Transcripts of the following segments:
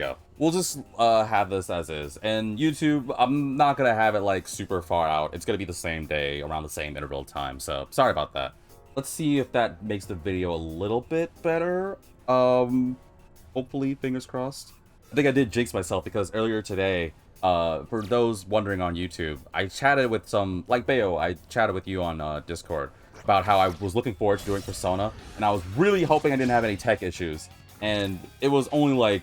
go. We'll just have this as is. And YouTube, I'm not gonna have it like super far out. It's gonna be the same day, around the same interval of time. So sorry about that. Let's see if that makes the video a little bit better. Hopefully, fingers crossed. I think I did jinx myself because earlier today, for those wondering on YouTube, I chatted with some, like Bayo, I chatted with you on Discord about how I was looking forward to doing Persona, and I was really hoping I didn't have any tech issues. And it was only like,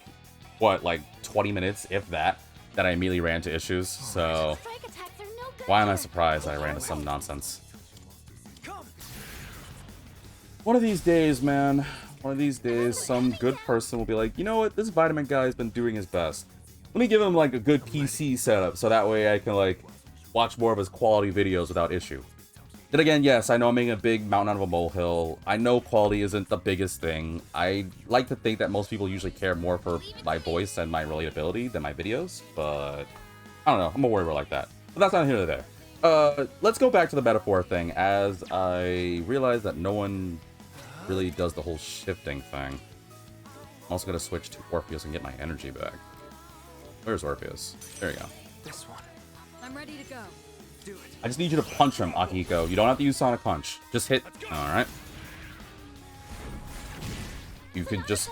what, like 20 minutes, if that, that I immediately ran into issues. So why am I surprised I ran into some nonsense? One of these days, man, one of these days, some good person will be like, you know what, this Vitamin guy has been doing his best. Let me give him like a good PC setup so that way I can like watch more of his quality videos without issue. Then again, yes, I know I'm making a big mountain out of a molehill. I know quality isn't the biggest thing. I like to think that most people usually care more for my voice and my relatability than my videos, but I don't know, I'm a warrior like that. But that's not here or there. Let's go back to the metaphor thing, as I realize that no one really does the whole shifting thing. I'm also gonna switch to Orpheus and get my energy back. Where's Orpheus? There you go. This one. I'm ready to go. Do it. I just need you to punch him, Akihiko. You don't have to use Sonic Punch. Just hit. Alright. You can just...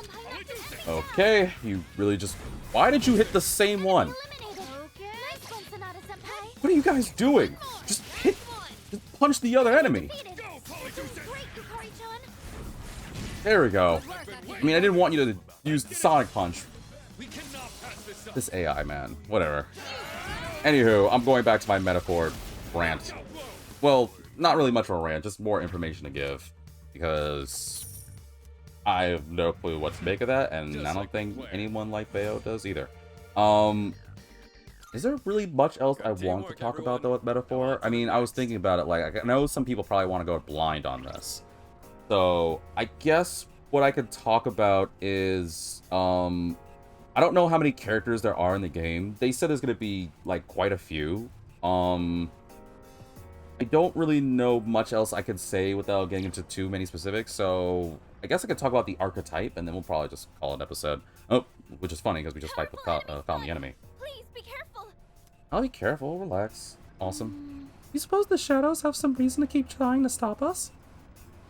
Okay, you really just... Why did you hit the same one? What are you guys doing? Just hit... Just punch the other enemy. There we go. I mean, I didn't want you to use the Sonic Punch. This AI, man. Whatever. Anywho, I'm going back to my metaphor rant. Well, not really much of a rant, just more information to give. Because I have no clue what to make of that, and I don't think anyone like Bayo does either. Is there really much else I want to talk about, though, with metaphor? I mean, I was thinking about it, like, I know some people probably want to go blind on this. So, I guess what I could talk about is, I don't know how many characters there are in the game. They said there's going to be, like, quite a few. I don't really know much else I could say without getting into too many specifics, so I guess I could talk about the archetype, and then we'll probably just call it an episode. Oh, which is funny, because we just found the enemy. Please be careful. I'll be careful, relax. Awesome. You suppose the shadows have some reason to keep trying to stop us?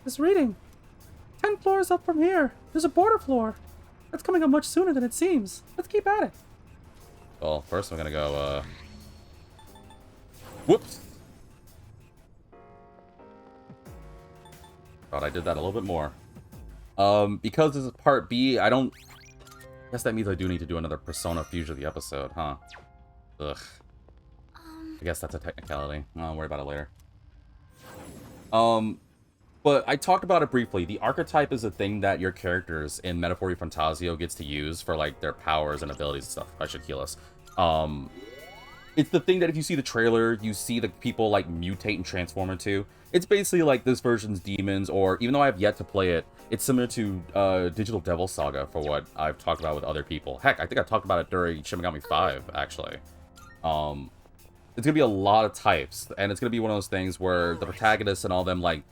This reading. 10 floors up from here. There's a border floor. That's coming up much sooner than it seems. Let's keep at it. Well, first I'm gonna go, Whoops! Thought I did that a little bit more. Because this is part B, I guess that means I do need to do another Persona Fusion of the episode, huh? Ugh. I guess that's a technicality. I'll worry about it later. But I talked about it briefly. The archetype is a thing that your characters in Metaphor Fantasio gets to use for, like, their powers and abilities and stuff. I should heal us. It's the thing that if you see the trailer, you see the people, like, mutate and transform into. It's basically like this version's demons, or even though I have yet to play it, it's similar to Digital Devil Saga for what I've talked about with other people. Heck, I think I talked about it during Shin Megami 5, actually. It's gonna be a lot of types, and it's gonna be one of those things where the protagonists and all them, like,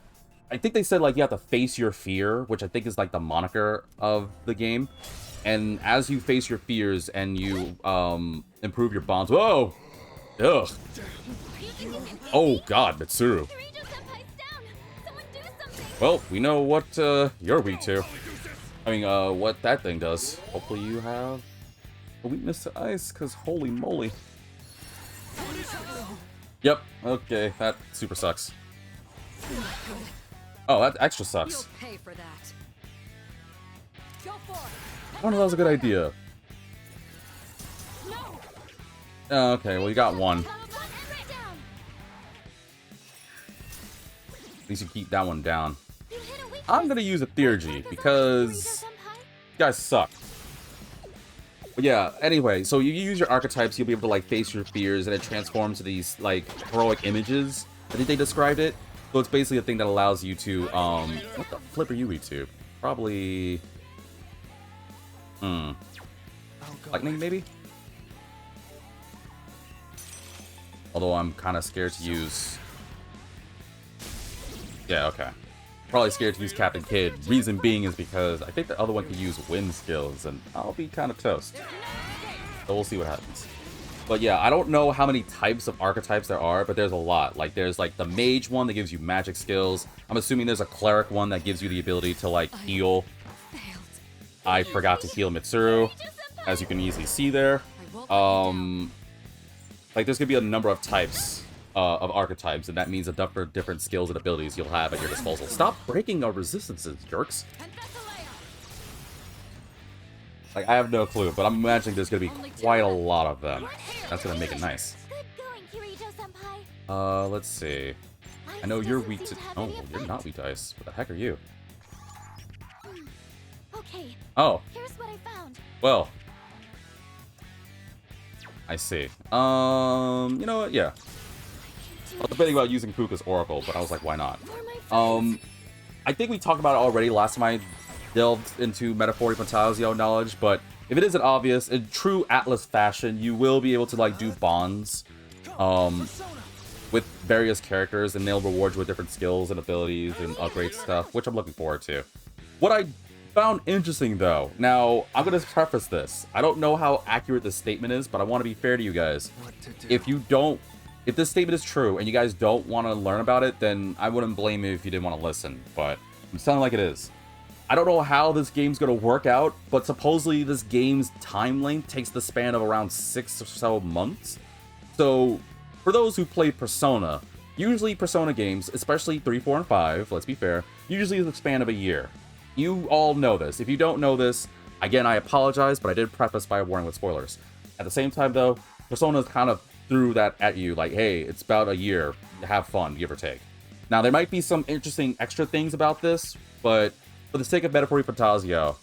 I think they said, like, you have to face your fear, which I think is, like, the moniker of the game. And as you face your fears and you, improve your bonds... Whoa! Ugh. Oh, God, Mitsuru. Well, we know what, you're weak to. I mean, what that thing does. Hopefully you have a weakness to ice, because holy moly. Yep, okay, that super sucks. Oh, that extra sucks. Pay for that. Go for it. I don't know if that was a good idea. No. Oh, okay, well, you got one. At least you keep that one down. I'm gonna use a Theurgy because you guys suck. But yeah, anyway, so you use your archetypes, you'll be able to, like, face your fears, and it transforms to these, like, heroic images. I think they described it. So it's basically a thing that allows you to, what the flip are you, YouTube? Probably... Lightning, maybe? Although I'm kind of scared to use... Yeah, okay. probably scared to use Captain Kidd. Reason being is because I think the other one can use wind skills, and I'll be kind of toast. So we'll see what happens. But yeah, I don't know how many types of archetypes there are, but there's a lot. Like, there's like the mage one that gives you magic skills. I'm assuming there's a cleric one that gives you the ability to like heal. I forgot to heal Mitsuru, as you can easily see there. Like, there's gonna be a number of types of archetypes, and that means a number of different skills and abilities you'll have at your disposal. Stop breaking our resistances, jerks. Like, I have no clue, but I'm imagining there's gonna be quite a lot of them. That's gonna make it nice. Let's see. I know you're weak to... Oh, you're not weak to ice. What the heck are you? Okay. Oh. Here's what I found. Well. I see. You know what? Yeah. I was debating about using Puka's Oracle, but I was like, why not? I think we talked about it already last time I delved into Metaphori Fantasio knowledge, but if it isn't obvious, in true Atlas fashion, you will be able to, like, do bonds, with various characters, and they'll reward you with different skills and abilities and upgrade stuff, which I'm looking forward to. What I found interesting, though, now, I'm going to preface this. I don't know how accurate this statement is, but I want to be fair to you guys. If this statement is true and you guys don't want to learn about it, then I wouldn't blame you if you didn't want to listen, but I'm sounding like it is. I don't know how this game's going to work out, but supposedly this game's time length takes the span of around 6 or so months. So, for those who play Persona, usually Persona games, especially 3, 4, and 5, let's be fair, usually the span of a year. You all know this. If you don't know this, again, I apologize, but I did preface by warning with spoilers. At the same time, though, Persona kind of threw that at you, like, hey, it's about a year, have fun, give or take. Now, there might be some interesting extra things about this, but for the sake of Metaphori Fantasio,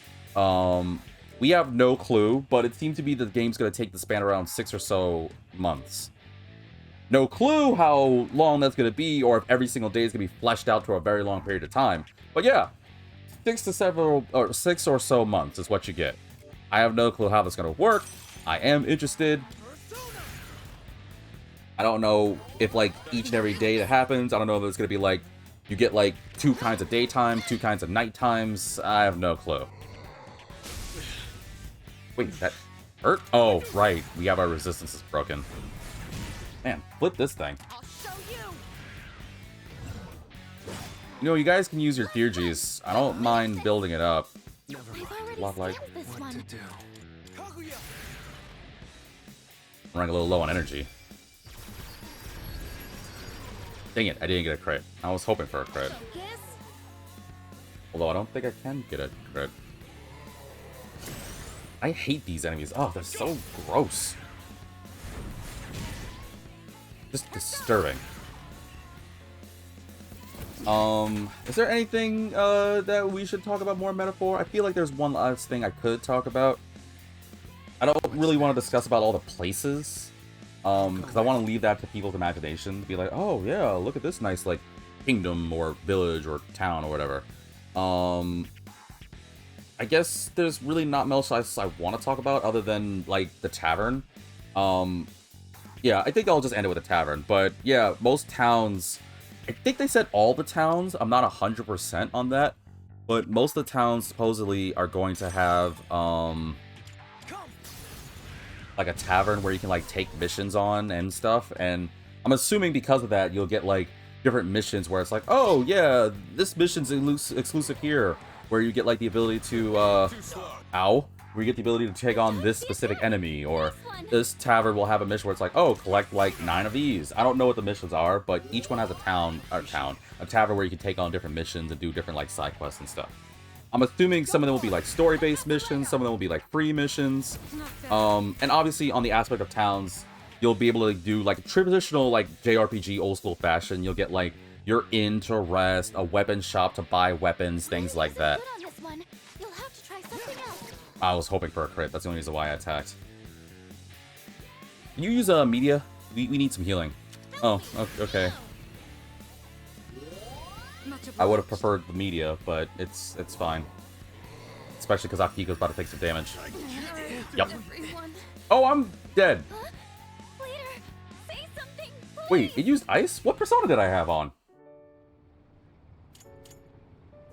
we have no clue, but it seems to be the game's going to take the span around 6 or so months. No clue how long that's going to be, or if every single day is going to be fleshed out to a very long period of time. But yeah, 6 or so months is what you get. I have no clue how that's going to work. I am interested. I don't know if, like, each and every day that happens, I don't know if it's going to be, like, you get, like, 2 kinds of daytime, 2 kinds of night times. I have no clue. Wait, that hurt? Oh, right. We have our resistances broken. Man, flip this thing. I'll show you. You know, you guys can use your Theurgies. I don't mind building it up. I've Lot already like- scanned this one. I'm running a little low on energy. Dang it, I didn't get a crit. I was hoping for a crit. Focus. Although I don't think I can get a crit. I hate these enemies. Oh, they're so gross. Just disturbing. Is there anything that we should talk about more in Metaphor? I feel like there's one last thing I could talk about. I don't really want to discuss about all the places. Because I want to leave that to people's imagination. To be like, oh yeah, look at this nice, like, kingdom or village or town or whatever. I guess there's really not much I want to talk about other than, like, the tavern. Yeah, I think I'll just end it with a tavern. But yeah, most towns, I think they said all the towns. I'm not 100% on that. But most of the towns supposedly are going to have, like, a tavern where you can, like, take missions on and stuff. And I'm assuming because of that, you'll get, like, different missions where it's like, oh, yeah, this mission's exclusive here. Where you get, like, the ability to, where you get the ability to take on this specific enemy, or this tavern will have a mission where it's like, oh, collect, like, 9 of these. I don't know what the missions are, but each one has a tavern where you can take on different missions and do different, like, side quests and stuff. I'm assuming some of them will be, like, story-based missions, some of them will be, like, free missions. And obviously, on the aspect of towns, you'll be able to do, like, traditional, like, JRPG old-school fashion. You'll get, like, your inn to rest, a weapon shop to buy weapons, things like that. Good on this one. You'll have to try something else. I was hoping for a crit. That's the only reason why I attacked. Can you use media? We need some healing. Oh, okay. I would have preferred the media, but it's fine. Especially because Akiko's about to take some damage. Yep. Everyone. Oh, I'm dead. Huh? Leader, say something, Wait, please. it used ice? What persona did I have on?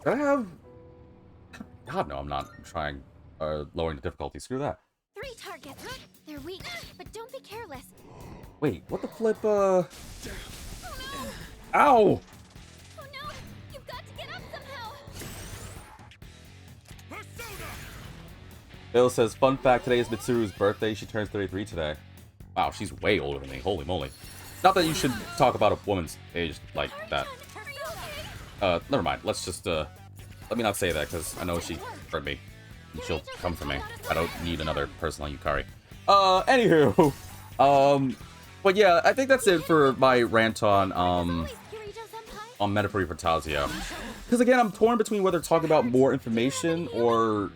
Did I have... God, no, I'm not. I'm trying lowering the difficulty. Screw that. 3 targets. They're weak, but don't be careless. Wait, what the flip, Oh no! Ow! Oh no! You've got to get up somehow. Bill says, fun fact, today is Mitsuru's birthday. She turns 33 today. Wow, she's way older than me. Holy moly. Not that you should talk about a woman's age like that. Are you okay? Never mind. Let's just, let me not say that, because I know she heard me. And she'll come for me. I don't need another person like Yukari. Anywho. But yeah, I think that's it for my rant on, Metaphory Fantasio. Because again, I'm torn between whether to talk about more information or...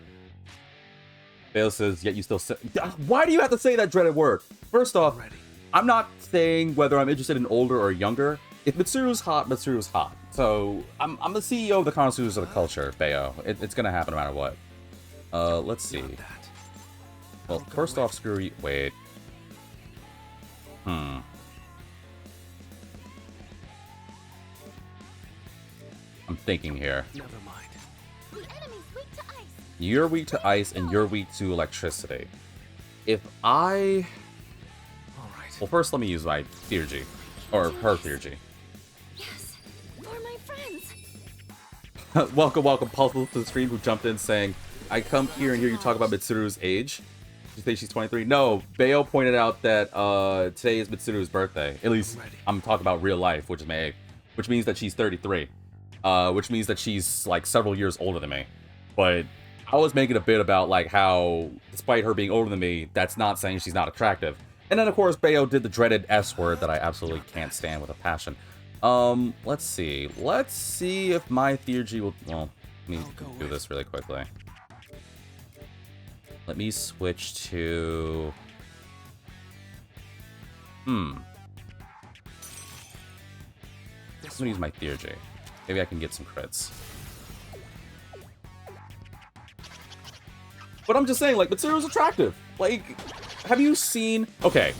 Bale says, yet you still say... Why do you have to say that dreaded word? First off, I'm not saying whether I'm interested in older or younger. If Mitsuru's hot, Mitsuru's hot. So, I'm the CEO of the connoisseurs of the culture, Bayo. It's gonna happen no matter what. Let's see. Well, first off, screw you... Wait. I'm thinking here. Never mind. The enemy's weak to ice. You're weak to ice and you're weak to electricity. If I... All right. Well, first let me use my Theurgy. Or her Theurgy. Yes, for my friends. welcome, Puzzle to the stream who jumped in saying, I come here and hear you talk about Mitsuru's age. You think she's 23? No, Bayo pointed out that today is Mitsuru's birthday. At least I'm talking about real life, which is May 8th. Which means that she's 33. Which means that she's like several years older than me. But I was making a bit about like how, despite her being older than me, that's not saying she's not attractive. And then of course Bayo did the dreaded S word that I absolutely can't stand with a passion. Let's see. Let's see if my Theurgy will... Well, let me do this really quickly. Let me switch to... I'm gonna use my Theurgy. Maybe I can get some crits. But I'm just saying, like, Mitsuru's attractive. Like, have you seen... Okay,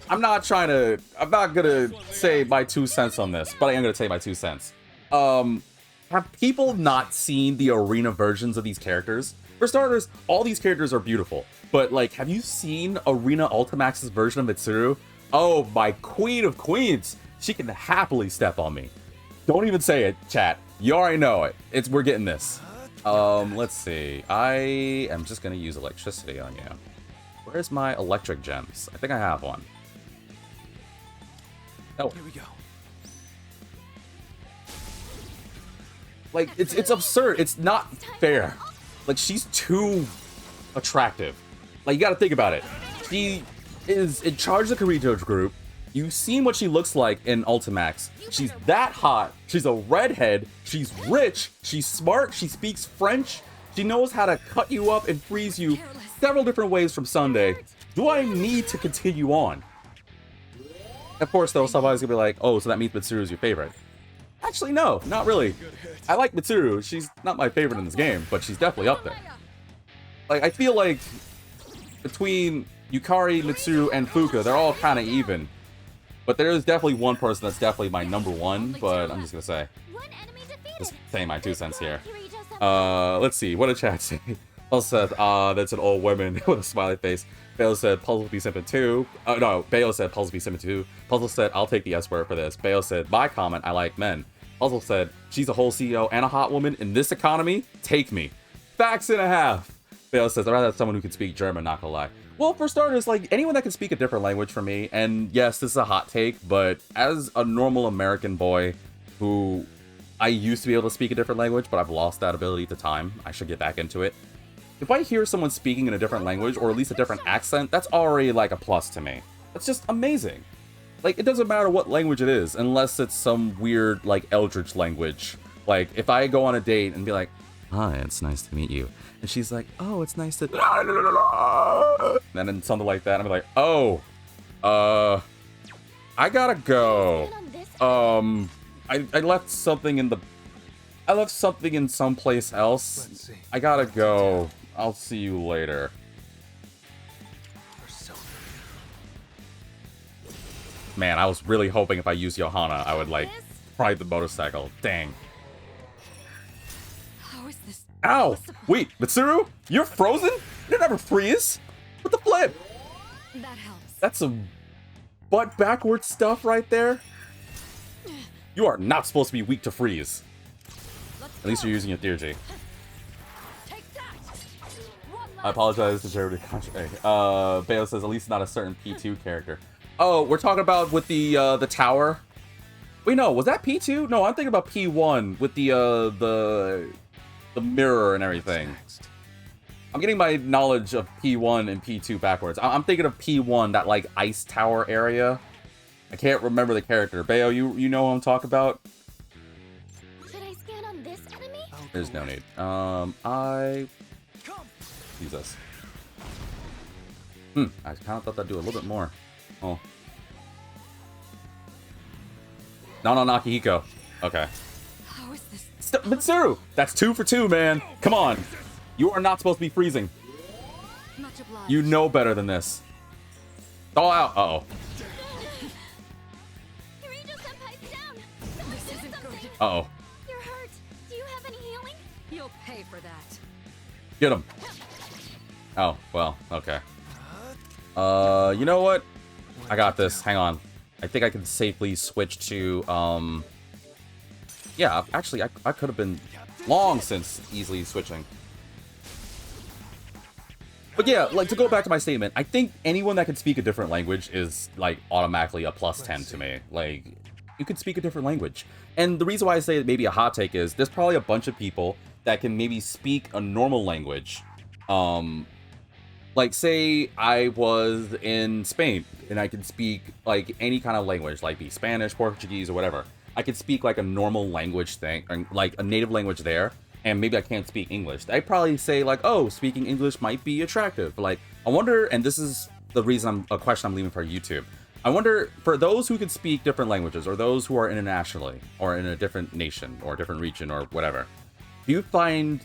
I'm not gonna say my 2 cents on this, but I am gonna say my 2 cents. Have people not seen the arena versions of these characters? For starters, all these characters are beautiful, but like, have you seen Arena Ultimax's version of Mitsuru? Oh, my queen of queens! She can happily step on me. Don't even say it, chat. You already know it. We're getting this. Let's see. I am just gonna use electricity on you. Where's my electric gems? I think I have one. Oh. Here we go. Like, it's absurd. It's not fair. Like, she's too attractive. Like, you gotta think about it. She is in charge of the Kirito group. You've seen what she looks like in Ultimax. She's that hot. She's a redhead. She's rich. She's smart. She speaks French. She knows how to cut you up and freeze you several different ways from Sunday. Do I need to continue on? Of course, though, somebody's gonna be like, oh, so that means Mitsuru's your favorite. Actually, no, not really. I like Mitsuru. She's not my favorite in this game, but she's definitely up there. Like, I feel like between Yukari, Mitsuru, and Fuka, they're all kind of even. But there is definitely one person that's definitely my number one, but I'm just gonna say. Just saying my 2 cents here. Let's see, what did chat say? Puzzle said, that's an old woman with a smiley face. Bayo said, Puzzle be simping too. No, Bayo said, Puzzle be simping too. Puzzle said, I'll take the S word for this. Bayo said, my comment, I like men. Puzzle said, she's a whole CEO and a hot woman. In this economy, take me. Facts and a half. Bayo says, I'd rather have someone who can speak German, not gonna lie. Well, for starters, like, anyone that can speak a different language for me, and yes, this is a hot take, but as a normal American boy who I used to be able to speak a different language, but I've lost that ability to time, I should get back into it. If I hear someone speaking in a different language, or at least a different accent, that's already, like, a plus to me. That's just amazing. Like, it doesn't matter what language it is, unless it's some weird, like, Eldritch language. Like, if I go on a date and be like, hi, it's nice to meet you. And she's like, oh, it's nice to... And then something like that, and I'm like, oh, I gotta go. I left something in the... I left something in someplace else. I gotta go. I'll see you later. Man, I was really hoping if I used Johanna, I would, like, ride the motorcycle. Dang. Ow! Wait, Mitsuru? You're frozen? You never freeze! What the flip? That helps. That's some butt backwards stuff right there. You are not supposed to be weak to freeze. Let's At least go. you're using your Theurgy. Take that. One I last apologize to Jeremy Contrary. Bayo says at least not a certain P2 character. Oh, we're talking about with the tower. Wait, no, was that P2? No, I'm thinking about P1 with the mirror and everything. Next. I'm getting my knowledge of P1 and P2 backwards. I'm thinking of P1, that like ice tower area. I can't remember the character. Bayo, you know what I'm talking about? Should I scan on this enemy? I'll go There's no with- need. Come. Jesus. I kind of thought that'd do a little bit more. Oh. No, Nakihiko. Okay. How is this? Mitsuru! That's 2 for 2, man. Come on. You are not supposed to be freezing. Much obliged. You know better than this. Thaw out. Uh-oh. Kirito-senpai's down. This isn't good. Uh-oh. You're hurt. Do you have any healing? You'll pay for that. Get him. Oh, well, okay. You know what? I got this. Hang on. I think I can safely switch to, yeah, actually, I could have been long since easily switching. But yeah, like, to go back to my statement, I think anyone that can speak a different language is, like, automatically a plus 10 to me. Like, you could speak a different language. And the reason why I say maybe a hot take is there's probably a bunch of people that can maybe speak a normal language. Like, say I was in Spain and I could speak, like, any kind of language, like be Spanish, Portuguese, or whatever. I could speak, like, a normal language thing, or, like, a native language there, and maybe I can't speak English. I'd probably say, like, oh, speaking English might be attractive. Like, I wonder, and this is the reason a question I'm leaving for YouTube. I wonder, for those who can speak different languages, or those who are internationally, or in a different nation, or a different region, or whatever, do you find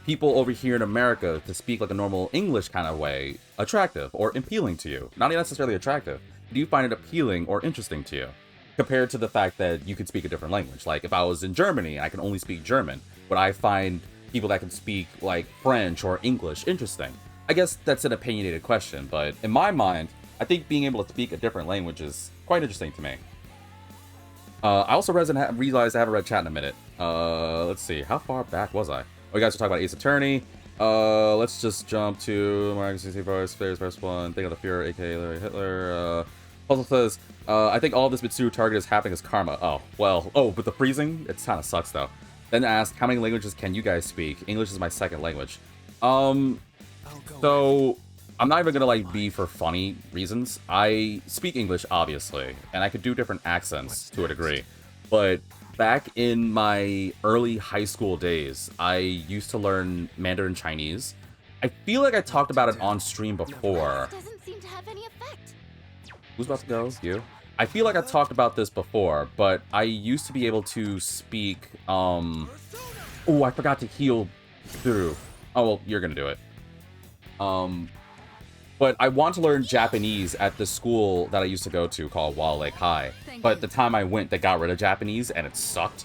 people over here in America to speak like a normal English kind of way attractive or appealing to you? Not necessarily attractive. Do you find it appealing or interesting to you? Compared to the fact that you could speak a different language. Like if I was in Germany, I can only speak German. Would I find people that can speak like French or English interesting? I guess that's an opinionated question, but in my mind, I think being able to speak a different language is quite interesting to me. I also realized I haven't read chat in a minute. Let's see, how far back was I? Oh, you guys are talking about Ace Attorney. Let's just jump to Marcus C. Voice, first one. Think of the Fuhrer, aka Larry Hitler. Puzzle says, I think all this Mitsuru target is happening as karma. Oh, well. Oh, but the freezing? It kind of sucks, though. Then asked, how many languages can you guys speak? English is my second language. I'll go So, I'm not even gonna, like, be for funny reasons. I speak English, obviously, and I could do different accents to a degree. But back in my early high school days, I used to learn Mandarin Chinese. I feel like I talked about it on stream before. Doesn't seem to have any effect. Who's about to go? You? I feel like I talked about this before, but I used to be able to speak, Oh, I forgot to heal through. Oh, well, you're gonna do it. But I want to learn Japanese at the school that I used to go to called Wall Lake High. But the time I went, they got rid of Japanese, and it sucked.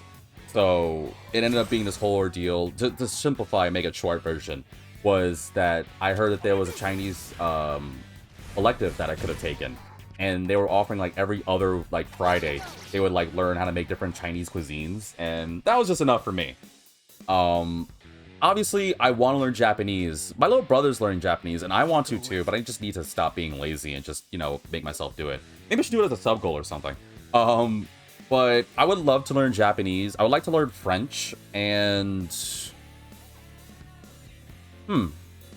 So it ended up being this whole ordeal. To simplify and make a short version, was that I heard that there was a Chinese elective that I could have taken. And they were offering, like, every other, like, Friday, they would, like, learn how to make different Chinese cuisines. And that was just enough for me. Obviously, I want to learn Japanese. My little brother's learning Japanese, and I want to too, but I just need to stop being lazy and just, you know, make myself do it. Maybe I should do it as a sub goal or something. But I would love to learn Japanese. I would like to learn French, and... Can't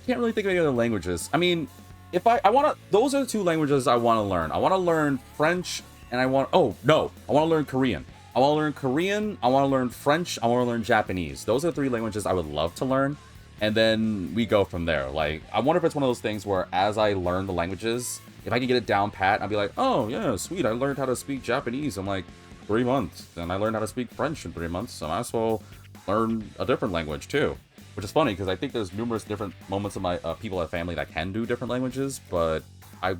really think of any other languages. I mean, if I want to... Those are the two languages I want to learn. I want to learn French, and I want... Oh, no. I want to learn Korean. I want to learn Korean, I want to learn French, I want to learn Japanese. Those are the three languages I would love to learn, and then we go from there. Like, I wonder if it's one of those things where as I learn the languages, if I can get it down pat, I'll be like, oh, yeah, sweet, I learned how to speak Japanese in, like, 3 months, and I learned how to speak French in 3 months, so I might as well learn a different language, too. Which is funny, because I think there's numerous different moments of my people at family that can do different languages, but I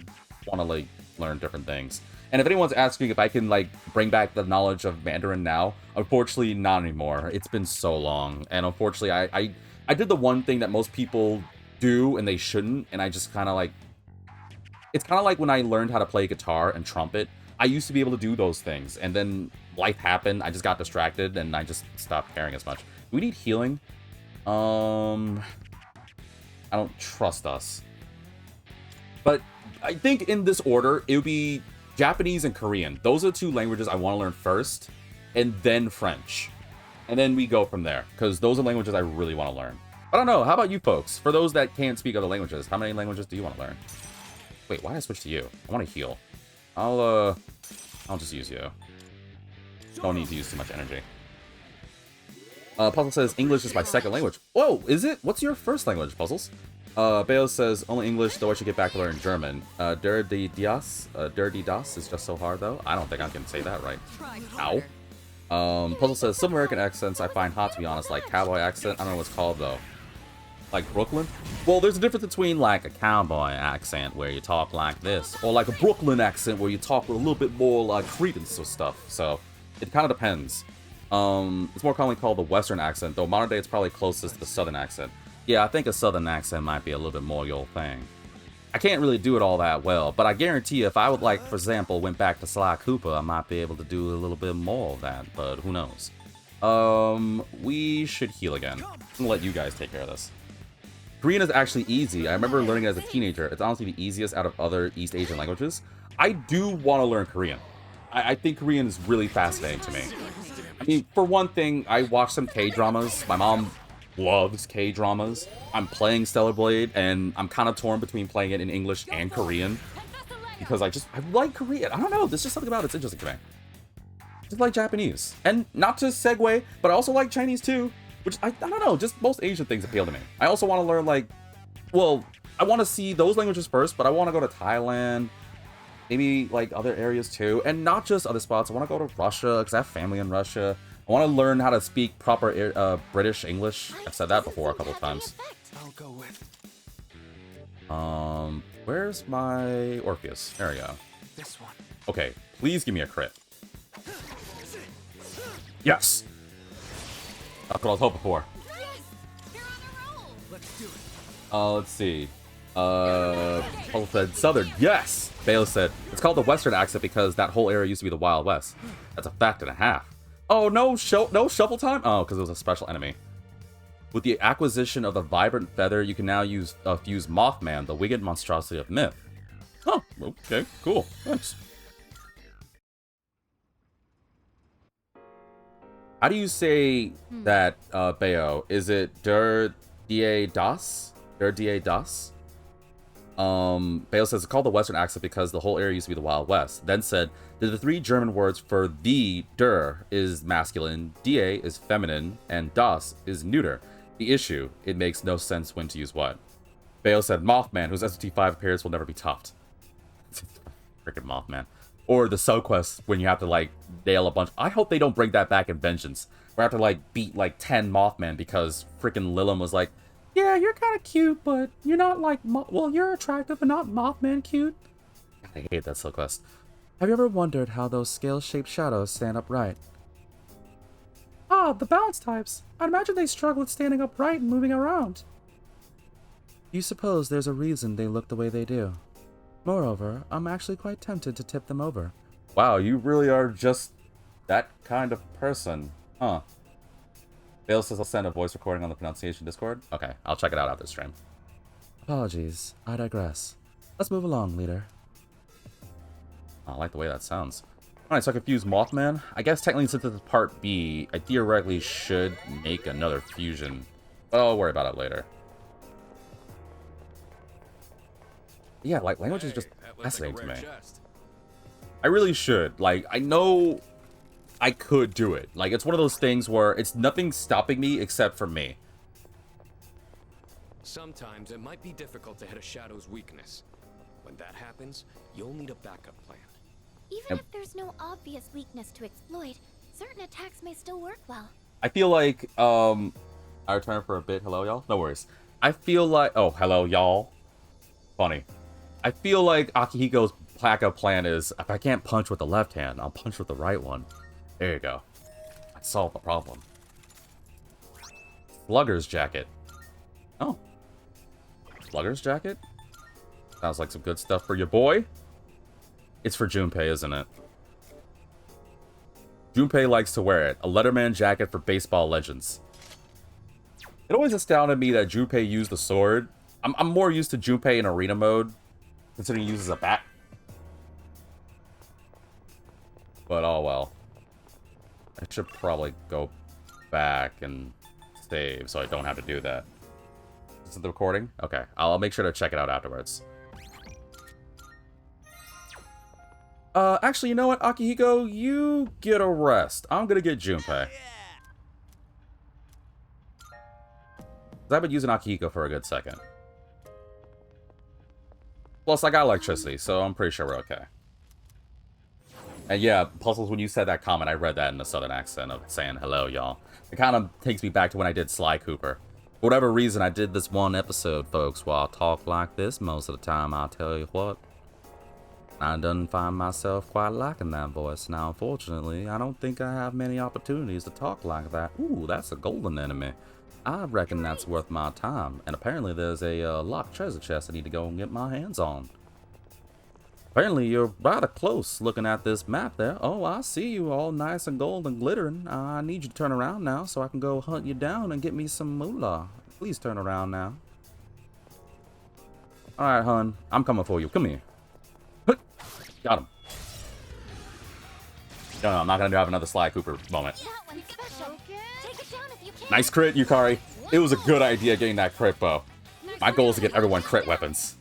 want to, like, learn different things. And if anyone's asking if I can, like, bring back the knowledge of Mandarin now, unfortunately, not anymore. It's been so long. And unfortunately, I did the one thing that most people do and they shouldn't, and I just kind of like... It's kind of like when I learned how to play guitar and trumpet. I used to be able to do those things, and then life happened, I just got distracted, and I just stopped caring as much. Do we need healing? I don't trust us. But I think in this order, it would be Japanese and Korean. Those are the two languages I want to learn first, and then French. And then we go from there, because those are languages I really want to learn. I don't know, how about you folks? For those that can't speak other languages, how many languages do you want to learn? Wait, why did I switch to you? I want to heal. I'll just use you. Don't need to use too much energy. Puzzle says English is my second language. Whoa, is it? What's your first language, Puzzles? Bayo says only English, though I should get back to learning German. Der die das is just so hard, though. I don't think I can say that right. Ow. Puzzle says some American accents I find hot, to be honest, like cowboy accent. I don't know what it's called, though. Like Brooklyn? Well, there's a difference between like a cowboy accent where you talk like this, or like a Brooklyn accent where you talk with a little bit more like credence or stuff. So it kind of depends. It's more commonly called the Western accent, though modern day it's probably closest to the Southern accent. Yeah, I think a Southern accent might be a little bit more your thing. I can't really do it all that well, but I guarantee you if I would, like, for example, went back to Sly Cooper, I might be able to do a little bit more of that, but who knows. We should heal again. I'm gonna let you guys take care of this. Korean is actually easy. I remember learning it as a teenager. It's honestly the easiest out of other East Asian languages. I do want to learn Korean. I think Korean is really fascinating to me. I mean, for one thing, I watch some K-dramas. My mom loves K-dramas. I'm playing Stellar Blade, and I'm kind of torn between playing it in English and Korean. Because I like Korean. I don't know, there's just something about it that's interesting to me. Just like Japanese. And not to segue, but I also like Chinese too. Which, I don't know, just most Asian things appeal to me. I also want to learn, like, well, I want to see those languages first, but I want to go to Thailand, maybe, like, other areas too. And not just other spots, I want to go to Russia, because I have family in Russia. I want to learn how to speak proper British English. I've said that before a couple times. I'll go with Where's my Orpheus? There we go. this one. Okay, please give me a crit. Yes! That's what I was hoping for. Let's do it. Let's see. Paul said Southern. Yes! Baylor said, it's called the Western accent because that whole area used to be the Wild West. That's a fact and a half. Oh, no shuffle time? Oh, because it was a special enemy. With the acquisition of the Vibrant Feather, you can now fuse Mothman, the winged monstrosity of myth. Oh, okay, cool. Thanks. How do you say that, Bayo? Is it Der Die Das? Der Die Das? Bayo says it's called the Western accent because the whole area used to be the Wild West. Then said that the three German words for the, der, is masculine, die is feminine, and das is neuter. The issue, it makes no sense when to use what. Bayo said Mothman, whose SOT5 appearance will never be topped. Freaking Mothman. Or the subquest when you have to, like, nail a bunch. I hope they don't bring that back in Vengeance. Where I have to, like, beat, like, 10 Mothman because freaking Lilum was like, yeah, you're kind of cute, but you're not, like, well, you're attractive, but not Mothman cute. God, I hate that subquest. Have you ever wondered how those scale-shaped shadows stand upright? Ah, the balance types. I'd imagine they struggle with standing upright and moving around. You suppose there's a reason they look the way they do. Moreover, I'm actually quite tempted to tip them over. Wow, you really are just that kind of person, huh? Bale says I'll send a voice recording on the pronunciation Discord. Okay, I'll check it out after the stream. Apologies, I digress. Let's move along, leader. I like the way that sounds. Alright, so I can fuse Mothman. I guess technically since it's part B, I theoretically should make another fusion. But I'll worry about it later. Yeah, like, language is just fascinating to me. I really should. Like, I know I could do it. Like, it's one of those things where it's nothing stopping me except for me. Sometimes it might be difficult to hit a shadow's weakness. When that happens, you'll need a backup plan. Even if there's no obvious weakness to exploit, certain attacks may still work well. I feel like, I return for a bit. Hello, y'all? No worries. I feel like, oh, hello, y'all. Funny. I feel like Akihiko's backup plan is, if I can't punch with the left hand, I'll punch with the right one. There you go. I solved the problem. Slugger's jacket. Oh. Slugger's jacket? Sounds like some good stuff for your boy. It's for Junpei, isn't it? Junpei likes to wear it. A Letterman jacket for baseball legends. It always astounded me that Junpei used the sword. I'm more used to Junpei in arena mode, considering he uses a bat. But oh well. I should probably go back and save so I don't have to do that. Is it the recording? Okay, I'll make sure to check it out afterwards. Actually, you know what, Akihiko? You get a rest. I'm gonna get Junpei. I've been using Akihiko for a good second. Plus, I got electricity, so I'm pretty sure we're okay. And yeah, Puzzles, when you said that comment, I read that in the southern accent of saying hello, y'all. It kind of takes me back to when I did Sly Cooper. For whatever reason, I did this one episode, folks, where I'll talk like this most of the time, I'll tell you what. I done find myself quite liking that voice. Now, unfortunately, I don't think I have many opportunities to talk like that. Ooh, that's a golden enemy. I reckon that's worth my time. And apparently there's a locked treasure chest I need to go and get my hands on. Apparently you're rather close looking at this map there. Oh, I see you all nice and gold and glittering. I need you to turn around now so I can go hunt you down and get me some moolah. Please turn around now. Alright, hun. I'm coming for you. Come here. Got him. No, I'm not gonna have another Sly Cooper moment. That one's special. Take it down if you can. Nice crit, Yukari. It was a good idea getting that crit bow. My goal is to get everyone crit weapons.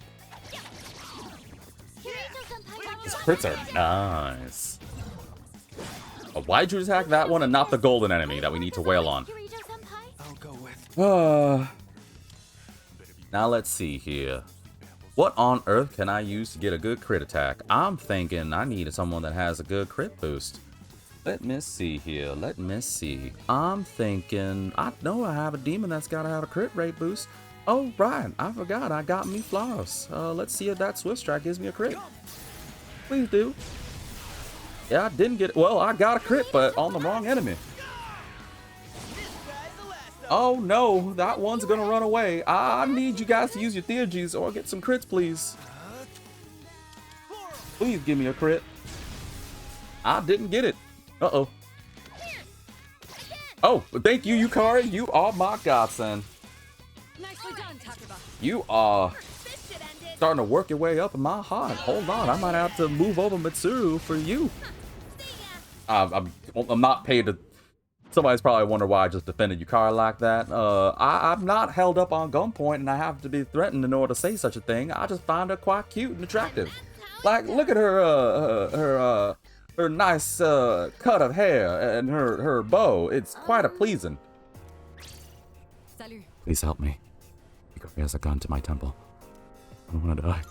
These crits are nice. Why'd you attack that one and not the golden enemy that we need to wail on? I'll go with. Now let's see here. What on earth can I use to get a good crit attack? I'm thinking I need someone that has a good crit boost. Let me see here. Let me see. I'm thinking... I know I have a demon that's got to have a crit rate boost. Oh, right. I forgot. I got me Floss. Let's see if that Swift Strike gives me a crit. Please do. Yeah, I didn't get it. Well, I got a crit, but on the wrong enemy. Oh no, that one's gonna run away. I need you guys to use your Theurgies or get some crits, please. Please give me a crit. I didn't get it. Uh-oh. Oh, thank you, Yukari. You are my godsend. Nicely done, Takeba. You are starting to work your way up in my heart. Hold on, I might have to move over Mitsuru for you. I'm not paid to... Somebody's probably wonder why I just defended Yukari like that. I'm not held up on gunpoint and I have to be threatened in order to say such a thing. I just find her quite cute and attractive. Like, look at her nice cut of hair and her bow. It's quite a pleasing. Salut. Please help me. Yukari has a gun to my temple. I don't want to die.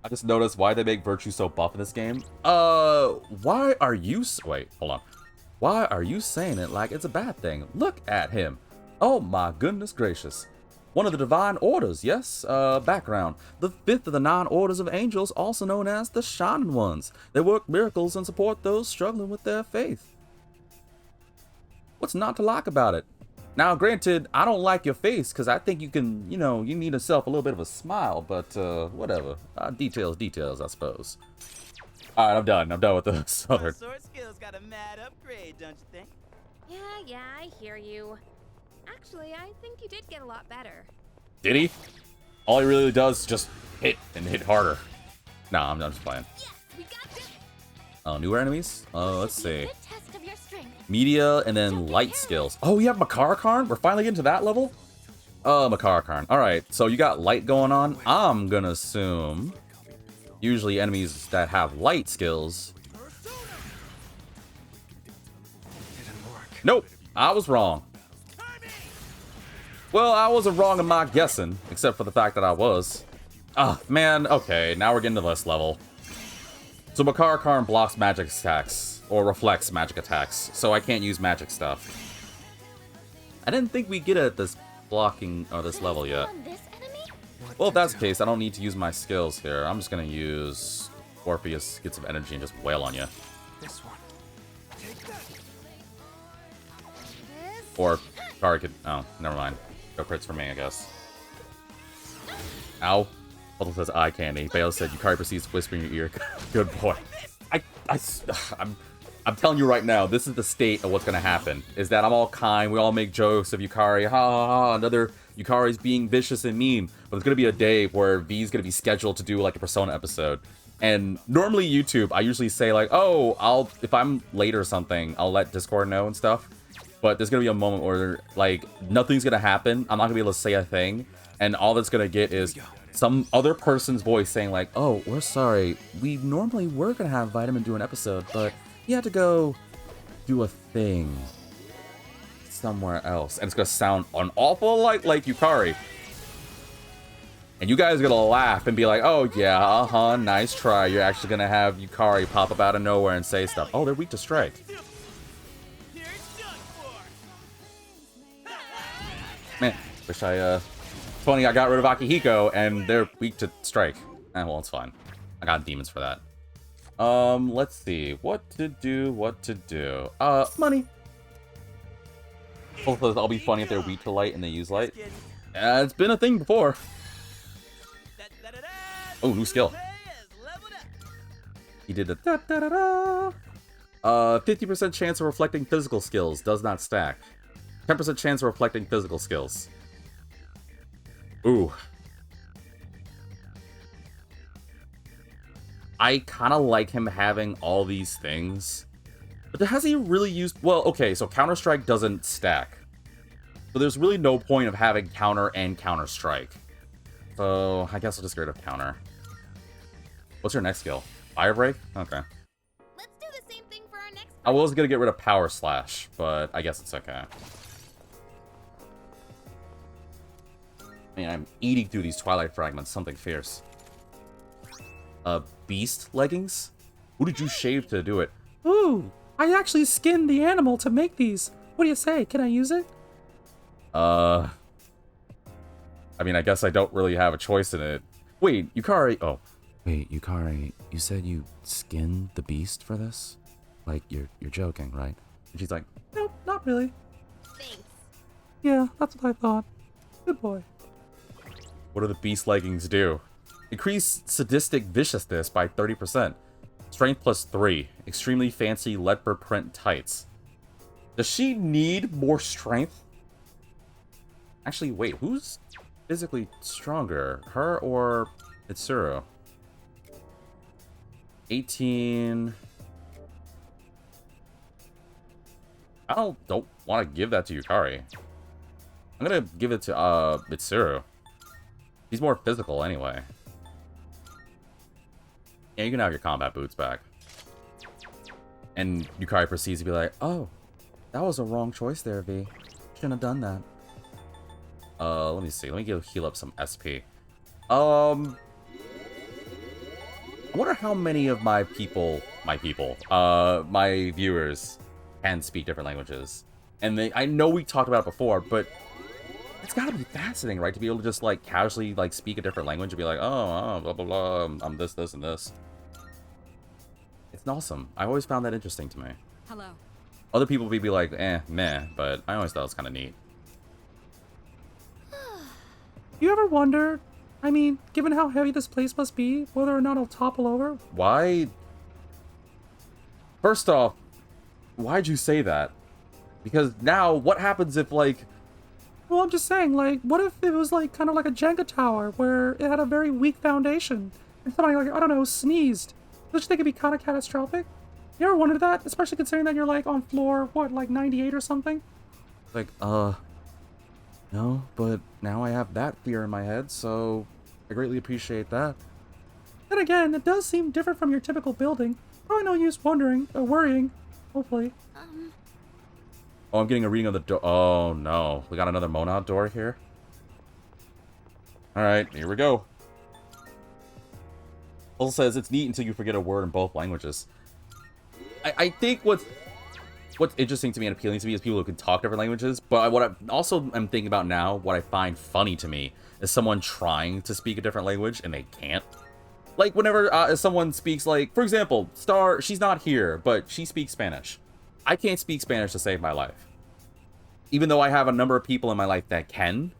I just noticed why they make Virtue so buff in this game. Why are you... Wait, hold on. Why are you saying it like it's a bad thing? Look at him. Oh my goodness gracious. One of the Divine Orders, yes. Background. The 5th of the 9 Orders of Angels, also known as the Shining Ones. They work miracles and support those struggling with their faith. What's not to like about it? Now, granted, I don't like your face, because I think you can, you know, you need yourself a little bit of a smile, but, whatever. Details, I suppose. Alright, I'm done. I'm done with this. My sword skills got a mad upgrade, don't you think? Yeah, I hear you. Actually, I think you did get a lot better. Did he? All he really does is just hit and hit harder. Nah, I'm just playing. Yes, we got this. Newer enemies? Let's see. Good test of your strength. Media and then light skills. Oh, you have Makarakarn? We're finally getting to that level? Makarakarn. Alright, so you got light going on. I'm gonna assume usually enemies that have light skills. Nope, I was wrong. Well, I wasn't wrong in my guessing, except for the fact that I was. Ah, man, okay, now we're getting to this level. So Makarakarn blocks magic attacks, or reflects magic attacks, so I can't use magic stuff. I didn't think we'd get at this blocking, or this level yet. On this enemy? Well, if that's the case, I don't need to use my skills here. I'm just gonna use Orpheus, get some energy, and just wail on you. This one. Take that. Or Yukari could... Oh, never mind. Go crits for me, I guess. Ow. Puzzle says eye candy. Bale said Yukari proceeds to whisper in your ear. Good boy. I'm telling you right now, this is the state of what's gonna happen. Is that I'm all kind, we all make jokes of Yukari, ha ha ha, another Yukari's being vicious and mean. But there's gonna be a day where V's gonna be scheduled to do like a Persona episode. And normally YouTube, I usually say like, oh, if I'm late or something, I'll let Discord know and stuff. But there's gonna be a moment where like nothing's gonna happen. I'm not gonna be able to say a thing, and all that's gonna get is some other person's voice saying like, oh, we're sorry, we normally were gonna have Vitamin do an episode, but you had to go do a thing somewhere else. And it's gonna sound an awful like Yukari. And you guys are gonna laugh and be like, oh yeah, uh-huh, nice try. You're actually gonna have Yukari pop up out of nowhere and say stuff. Oh, they're weak to strike. Man, wish I, funny I got rid of Akihiko and they're weak to strike. Well, it's fine. I got demons for that. Let's see. What to do. Money. Hopefully I'll be funny if they're weak to light and they use light. It's been a thing before. Oh, new skill. He did a da-da-da-da. 50% chance of reflecting physical skills. Does not stack. 10% chance of reflecting physical skills. Ooh. I kind of like him having all these things. But has he really used... Well, okay, so Counter-Strike doesn't stack. So there's really no point of having Counter and Counter-Strike. So I guess I'll just get rid of Counter. What's your next skill? Fire Break? Okay. Let's do the same thing for our next. I was gonna get rid of Power Slash, but I guess it's okay. Man, I'm eating through these Twilight Fragments. Something fierce. Beast leggings? Who did you shave to do it? Ooh, I actually skinned the animal to make these. What do you say? Can I use it? I mean, I guess I don't really have a choice in it. Wait, Yukari... Oh. Wait, Yukari, you said you skinned the beast for this? Like, you're joking, right? And she's like, Nope, not really. Thanks. Yeah, that's what I thought. Good boy. what do the beast leggings do? Increase sadistic viciousness by 30%. Strength plus 3. Extremely fancy leopard print tights. Does she need more strength? Actually, wait, who's physically stronger? Her or Mitsuru? 18... I don't want to give that to Yukari. I'm gonna give it to Mitsuru. He's more physical anyway. Yeah, you can have your combat boots back. And Yukari proceeds to be like, oh, that was a wrong choice there, V. Shouldn't have done that. Let me see. Let me heal up some SP. I wonder how many of my viewers can speak different languages. And I know we talked about it before, but it's gotta be fascinating, right? To be able to just, like, casually, like, speak a different language and be like, oh, blah, blah, blah, I'm this, and this. It's awesome. I always found that interesting to me. Hello. Other people would be like, meh, but I always thought it was kind of neat. You ever wonder, I mean, given how heavy this place must be, whether or not it'll topple over? Why? First off, why'd you say that? Because now, what happens if, like... Well, I'm just saying, like, what if it was, like, kind of like a Jenga tower, where it had a very weak foundation, and somebody, like, I don't know, sneezed? Don't you think it'd be kind of catastrophic? You ever wondered that? Especially considering that you're, like, on floor, what, like 98 or something? Like, no, but now I have that fear in my head, so I greatly appreciate that. Then again, it does seem different from your typical building. Probably no use wondering, or worrying, hopefully. Oh, I'm getting a reading of the door. Oh, no. We got another Monad door here. Alright, here we go. Also says, it's neat until you forget a word in both languages. I think what's interesting to me and appealing to me is people who can talk different languages, but what I also am thinking about now, what I find funny to me, is someone trying to speak a different language and they can't. Like, whenever someone speaks, like, for example, Star, she's not here, but she speaks Spanish. I can't speak Spanish to save my life. even though I have a number of people in my life that can,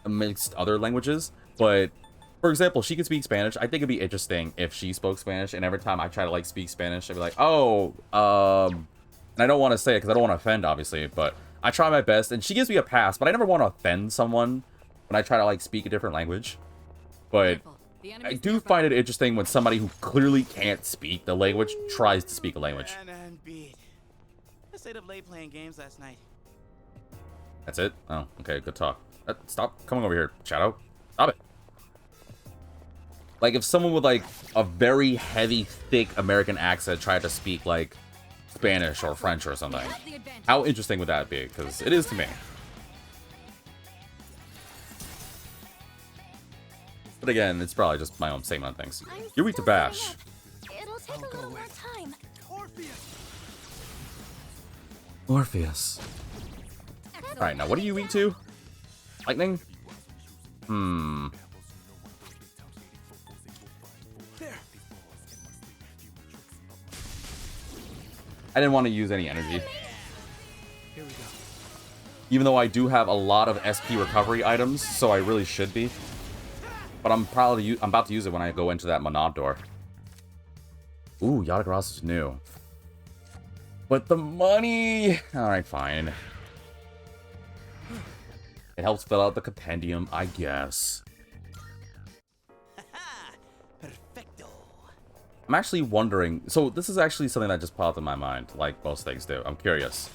amongst other languages, but for example, she can speak Spanish. I think it'd be interesting if she spoke Spanish, and every time I try to like speak Spanish, I'd be like, oh, and I don't want to say it because I don't want to offend, obviously, but I try my best, and she gives me a pass, but I never want to offend someone when I try to like speak a different language. But I do find it interesting when somebody who clearly can't speak the language tries to speak a language. And beat. I stayed up late playing games last night. That's it? Oh, okay, good talk. Stop coming over here, Shadow. Stop it. Like, if someone with, like, a very heavy, thick American accent tried to speak, like, Spanish or French or something, how interesting would that be? Because it is to me. But again, it's probably just my own statement on things. You're weak to bash. It'll take a little more time. Orpheus. Alright, now what are you weak to? Lightning? I didn't want to use any energy. Here we go. Even though I do have a lot of SP recovery items, so I really should be. But I'm about to use it when I go into that Monad door. Ooh, Yatagarasu is new. But the money! Alright, fine. It helps fill out the compendium, I guess. Perfecto. I'm actually wondering... So, this is actually something that just popped in my mind, like most things do. I'm curious.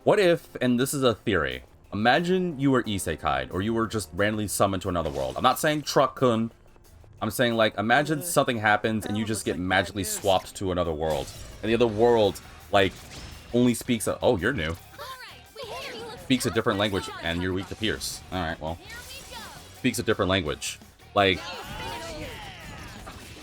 What if, and this is a theory, imagine you were isekai, or you were just randomly summoned to another world. I'm not saying Truck-kun. I'm saying, like, imagine something happens and you just get magically swapped to another world. And the other world, like, only speaks a... Oh, you're new. Speaks a different language, and you're weak to Pierce. Alright, well. Speaks a different language. Like...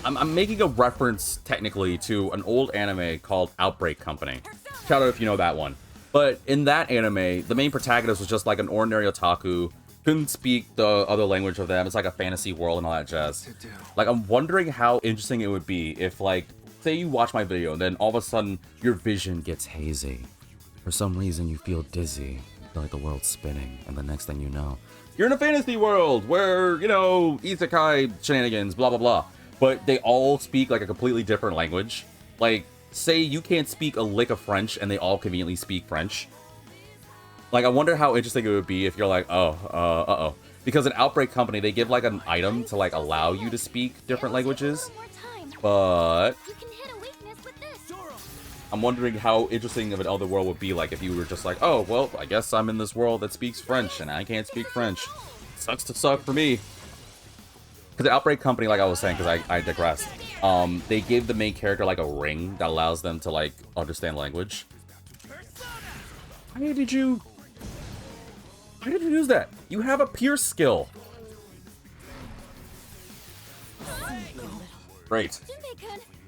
I'm making a reference, technically, to an old anime called Outbreak Company. Shout out if you know that one. But in that anime, the main protagonist was just like an ordinary otaku, couldn't speak the other language of them, it's like a fantasy world and all that jazz. Like, I'm wondering how interesting it would be if, like, say you watch my video, and then all of a sudden, your vision gets hazy. For some reason, you feel dizzy, you feel like the world's spinning, and the next thing you know, you're in a fantasy world where, you know, isekai shenanigans, blah blah blah. But they all speak like a completely different language. Like, say you can't speak a lick of French and they all conveniently speak French. Like, I wonder how interesting it would be if you're like, oh, uh-oh. Because in Outbreak Company, they give like an item to like allow you to speak different languages. But I'm wondering how interesting of an other world would be like if you were just like, oh, well, I guess I'm in this world that speaks French and I can't speak French. Sucks to suck for me. Because the Outbreak Company, like I was saying, because I digressed, they gave the main character like a ring that allows them to like understand language. Why did you use that? You have a Pierce skill. Great.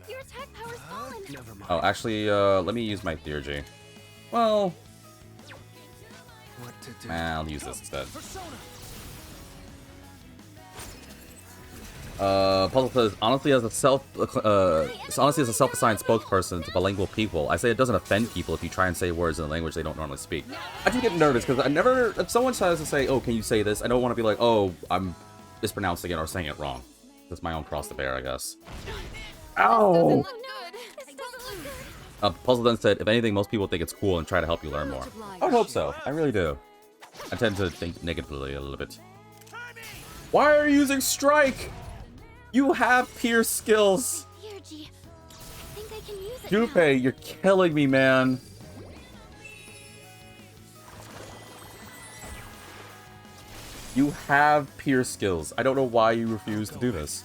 Your attack power's fallen. Never mind. Oh, actually, let me use my Theurgy. Well, What to do? I'll use this instead. Puzzle says, honestly, as a self-assigned spokesperson to bilingual people, I say it doesn't offend people if you try and say words in a language they don't normally speak. I just get nervous because if someone tries to say, oh, can you say this? I don't want to be like, oh, I'm mispronouncing it or saying it wrong. That's my own cross to bear, I guess. Ow! Puzzle then said, if anything, most people think it's cool and try to help you learn more. I would hope so. I really do. I tend to think negatively a little bit. Why are you using Strike? You have Pierce skills. Theurgy, I think I can use it Junpei, you're killing me, man. You have Pierce skills. I don't know why you refuse to do this.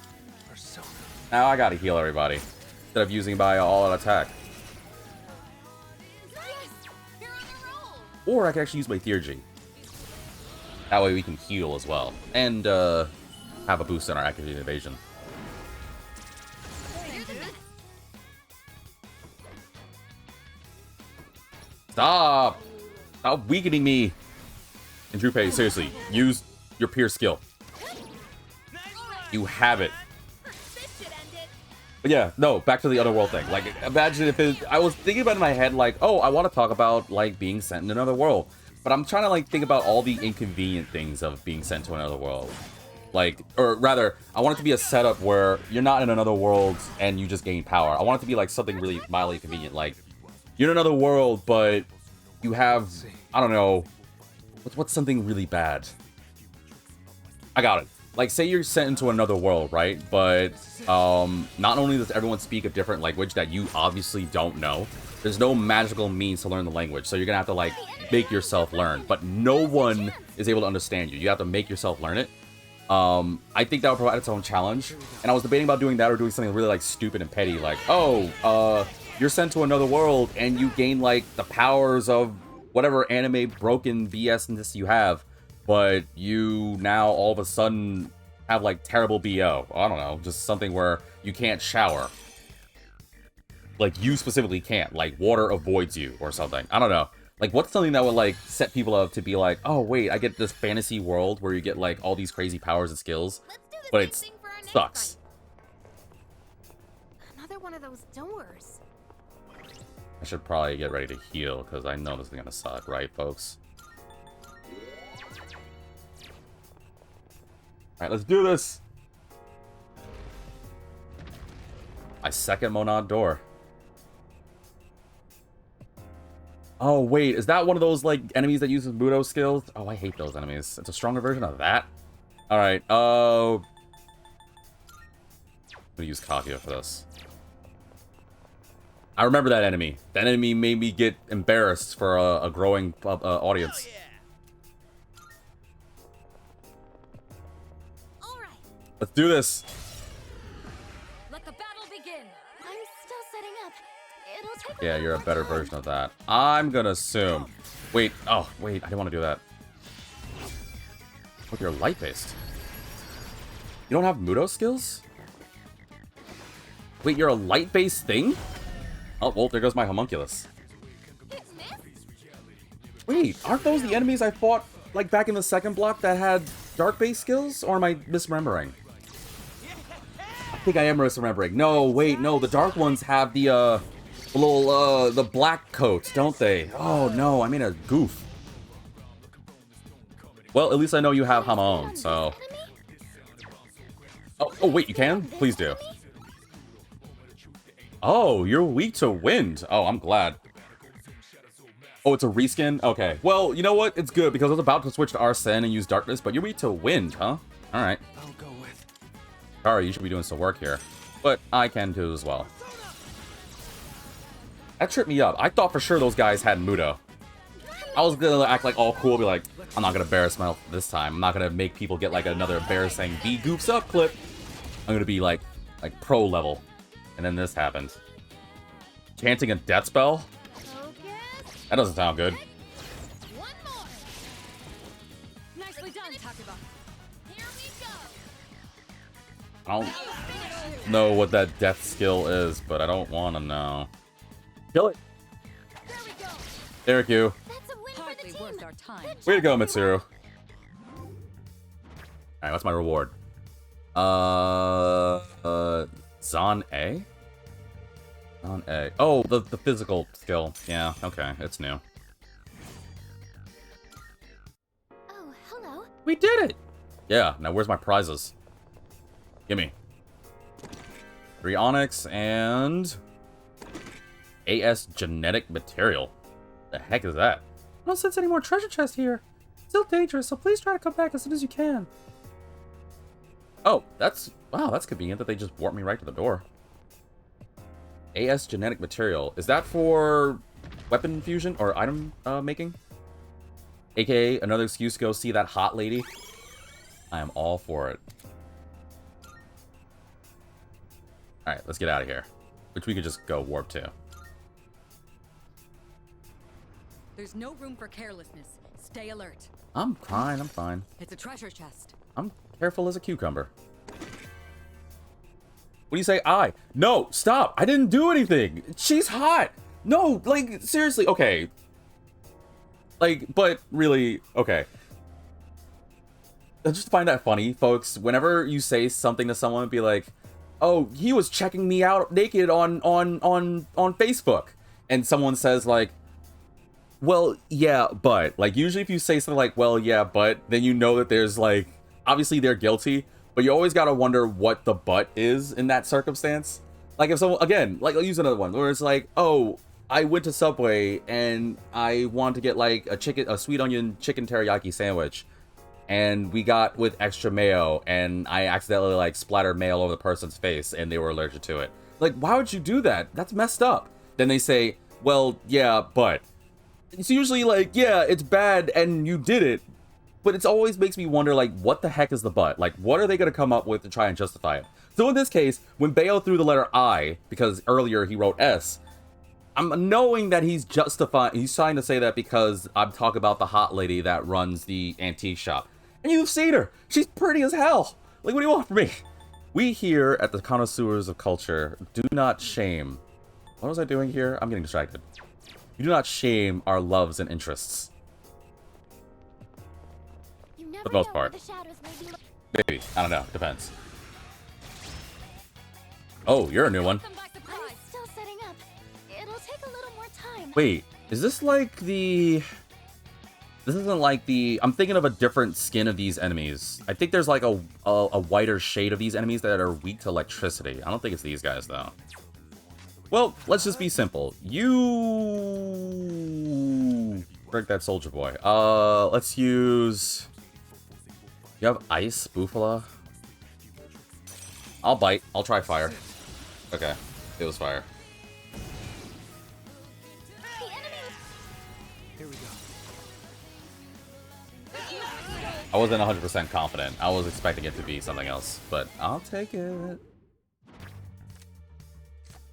Now I gotta heal everybody instead of using by all-out attack. Or I can actually use my Theurgy. That way we can heal as well. And, have a boost in our accuracy and evasion. Stop! Stop weakening me! And Junpei, seriously, use your Pierce skill. You have it. But yeah, no, back to the otherworld thing. Like, imagine if I was thinking about it in my head, like, oh, I want to talk about, like, being sent in another world. but I'm trying to like think about all the inconvenient things of being sent to another world. Like, or rather, I want it to be a setup where you're not in another world and you just gain power. I want it to be like something really mildly convenient. Like, you're in another world, but you have, I don't know, what's something really bad? I got it. Like, say you're sent into another world, right? But not only does everyone speak a different language that you obviously don't know, there's no magical means to learn the language. So you're gonna have to like make yourself learn. But no one is able to understand you. You have to make yourself learn it. I think that would provide its own challenge. And I was debating about doing that or doing something really like stupid and petty, like, oh, you're sent to another world and you gain like the powers of whatever anime broken BS-ness you have, but you now all of a sudden have like terrible BO. I don't know, just something where you can't shower. Like you specifically can't, like water avoids you or something. I don't know. Like, what's something that would, like, set people up to be like, oh, wait, I get this fantasy world where you get, like, all these crazy powers and skills, but it sucks. Another one of those doors. I should probably get ready to heal, because I know this is gonna suck, right, folks? Alright, let's do this! My second Monad door. Oh, wait, is that one of those, like, enemies that uses Mudo skills? Oh, I hate those enemies. It's a stronger version of that? Alright, I'm gonna use Kaguya for this. I remember that enemy. That enemy made me get embarrassed for a growing audience. All right. Let's do this! Let the battle begin. I'm still setting up. It'll take Yeah, you're a better version of that. I'm gonna assume. Wait, oh, wait, I didn't want to do that. Oh, you're light-based. You don't have Mudo skills? Wait, you're a light-based thing? Oh, well, there goes my homunculus. Wait, aren't those the enemies I fought, like, back in the second block that had dark-based skills? Or am I misremembering? I think I am misremembering. No, wait, no, the dark ones have the little, the black coats, don't they? Oh, no, I made a goof. Well, at least I know you have Hamon, so... Oh, wait, you can? Please do. Oh, you're weak to wind. Oh, I'm glad. Oh, it's a reskin? Okay. Well, you know what? It's good, because I was about to switch to Arsene and use darkness, but you're weak to wind, huh? Alright. I'll go with. Sorry, you should be doing some work here. But I can too as well. That tripped me up. I thought for sure those guys had Mudo. I was gonna act like all cool, be like, I'm not gonna embarrass myself this time. I'm not gonna make people get like another embarrassing B goofs up clip. I'm gonna be like pro level. And then this happened. Chanting a death spell? That doesn't sound good. One more. Nicely done, Takuba. Here we go. I don't know what that death skill is, but I don't want to know. Kill it. There we go. Thank you. That's a win for Hardly the worth team. our time. Way to go, Mitsuru. Alright, what's my reward? Zon A? Zon A. Oh, the physical skill. Yeah, okay, it's new. Oh, hello. We did it! Yeah, now where's my prizes? Gimme. 3 Onyx and... AS Genetic Material. The heck is that? I don't sense any more treasure chests here. It's still dangerous, so please try to come back as soon as you can. Oh, that's... Wow, that's convenient that they just warped me right to the door. AS Genetic Material. Is that for weapon fusion or item making? AKA another excuse to go see that hot lady? I am all for it. Alright, let's get out of here. Which we could just go warp to. There's no room for carelessness. Stay alert. I'm fine, I'm fine. It's a treasure chest. I'm careful as a cucumber. What do you say? No, stop! I didn't do anything! She's hot! No, like, seriously, okay. Like, but really, okay. I just find that funny, folks. Whenever you say something to someone, be like, oh, he was checking me out naked on Facebook. And someone says, like, Well, yeah, but like usually if you say something like, well, yeah, but, then you know that there's like, obviously they're guilty, but you always gotta wonder what the but is in that circumstance. Like if someone, again, like I'll use another one where it's like, oh, I went to Subway and I wanted to get like a sweet onion chicken teriyaki sandwich, and we got with extra mayo, and I accidentally like splattered mayo over the person's face and they were allergic to it. Like, why would you do that? That's messed up. Then they say, well, yeah, but. It's usually like, yeah, it's bad and you did it, but it always makes me wonder, like, what the heck is the but? Like, what are they going to come up with to try and justify it? So in this case, when Bayo threw the letter I, because earlier he wrote S, I'm knowing that he's trying to say that because I'm talking about the hot lady that runs the antique shop. And you've seen her. She's pretty as hell. Like, what do you want from me? We here at the Connoisseurs of Culture do not shame. What was I doing here? I'm getting distracted. You do not shame our loves and interests. You never For the most know part. where the shadows may be. Maybe. I don't know. Depends. Oh, you're a new one. Them by I'm surprise. still setting up. It'll take a little more time. Wait, is this like the... This isn't like the... I'm thinking of a different skin of these enemies. I think there's like a whiter shade of these enemies that are weak to electricity. I don't think it's these guys, though. Well, let's just be simple. You... Break that soldier boy. Let's use... You have ice, Bufala? I'll bite. I'll try fire. Okay, it was fire. The enemy! Here we go. I wasn't 100% confident. I was expecting it to be something else, but I'll take it.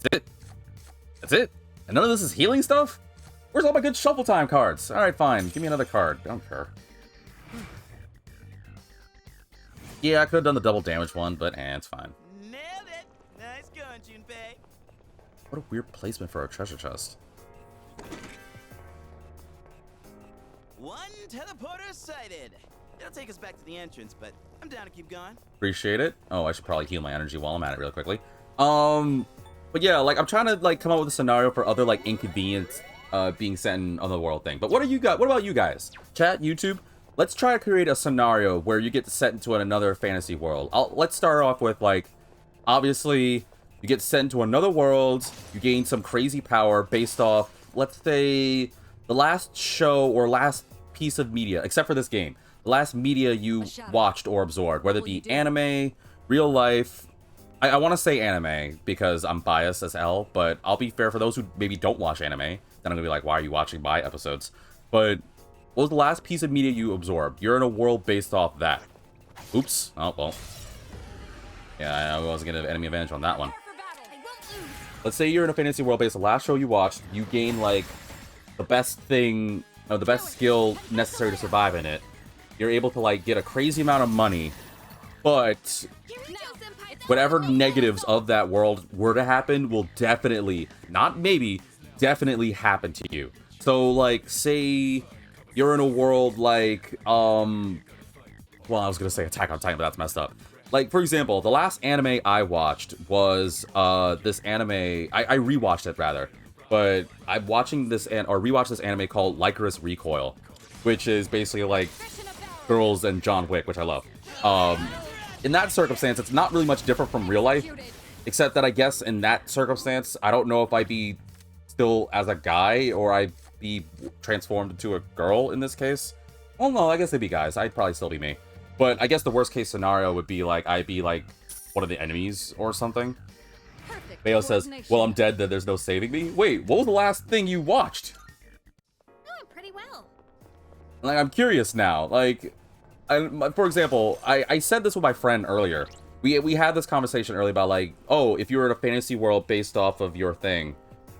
That's it. That's it. And none of this is healing stuff? Where's all my good shuffle time cards? Alright, fine. Give me another card. I don't care. Yeah, I could have done the double damage one, but it's fine. Nailed it. Nice going, Junpei. What a weird placement for a treasure chest. One teleporter sighted. It'll take us back to the entrance, but I'm down to keep going. Appreciate it. Oh, I should probably heal my energy while I'm at it really quickly. But yeah, like I'm trying to like come up with a scenario for other like inconvenience being set in another world thing. But what about you guys? Chat, YouTube, let's try to create a scenario where you get set into another fantasy world. Let's start off with like, obviously, you get sent into another world, you gain some crazy power based off, let's say, the last show or last piece of media, except for this game, the last media you watched or absorbed, whether it be anime, real life. I want to say anime because I'm biased as hell, but I'll be fair for those who maybe don't watch anime. Then I'm gonna be like, why are you watching my episodes? But what was the last piece of media you absorbed? You're in a world based off that. Oops. Oh, well. Yeah, I wasn't gonna have enemy advantage on that one. Let's say you're in a fantasy world based on the last show you watched. You gain, like, the best thing, the best skill necessary to survive in it. You're able to, like, get a crazy amount of money, but whatever negatives of that world were to happen will definitely, not maybe, definitely happen to you. So, like, say you're in a world like, well, I was gonna say Attack on Titan, but that's messed up. Like, for example, the last anime I watched was, this anime, I rewatched it, rather, but I'm watching this, or rewatched this anime called Lycoris Recoil, which is basically, like, girls and John Wick, which I love. In that circumstance, it's not really much different from real life, except that I guess in that circumstance, I don't know if I'd be still as a guy, or I'd be transformed into a girl in this case. Well, no, I guess they'd be guys. I'd probably still be me. But I guess the worst case scenario would be like, I'd be like one of the enemies or something. Bayo says, well, I'm dead, then there's no saving me. Wait, what was the last thing you watched? Doing pretty well. Like, I'm curious now. Like, for example, I said this with my friend earlier. We had this conversation earlier about like, oh, if you were in a fantasy world based off of your thing,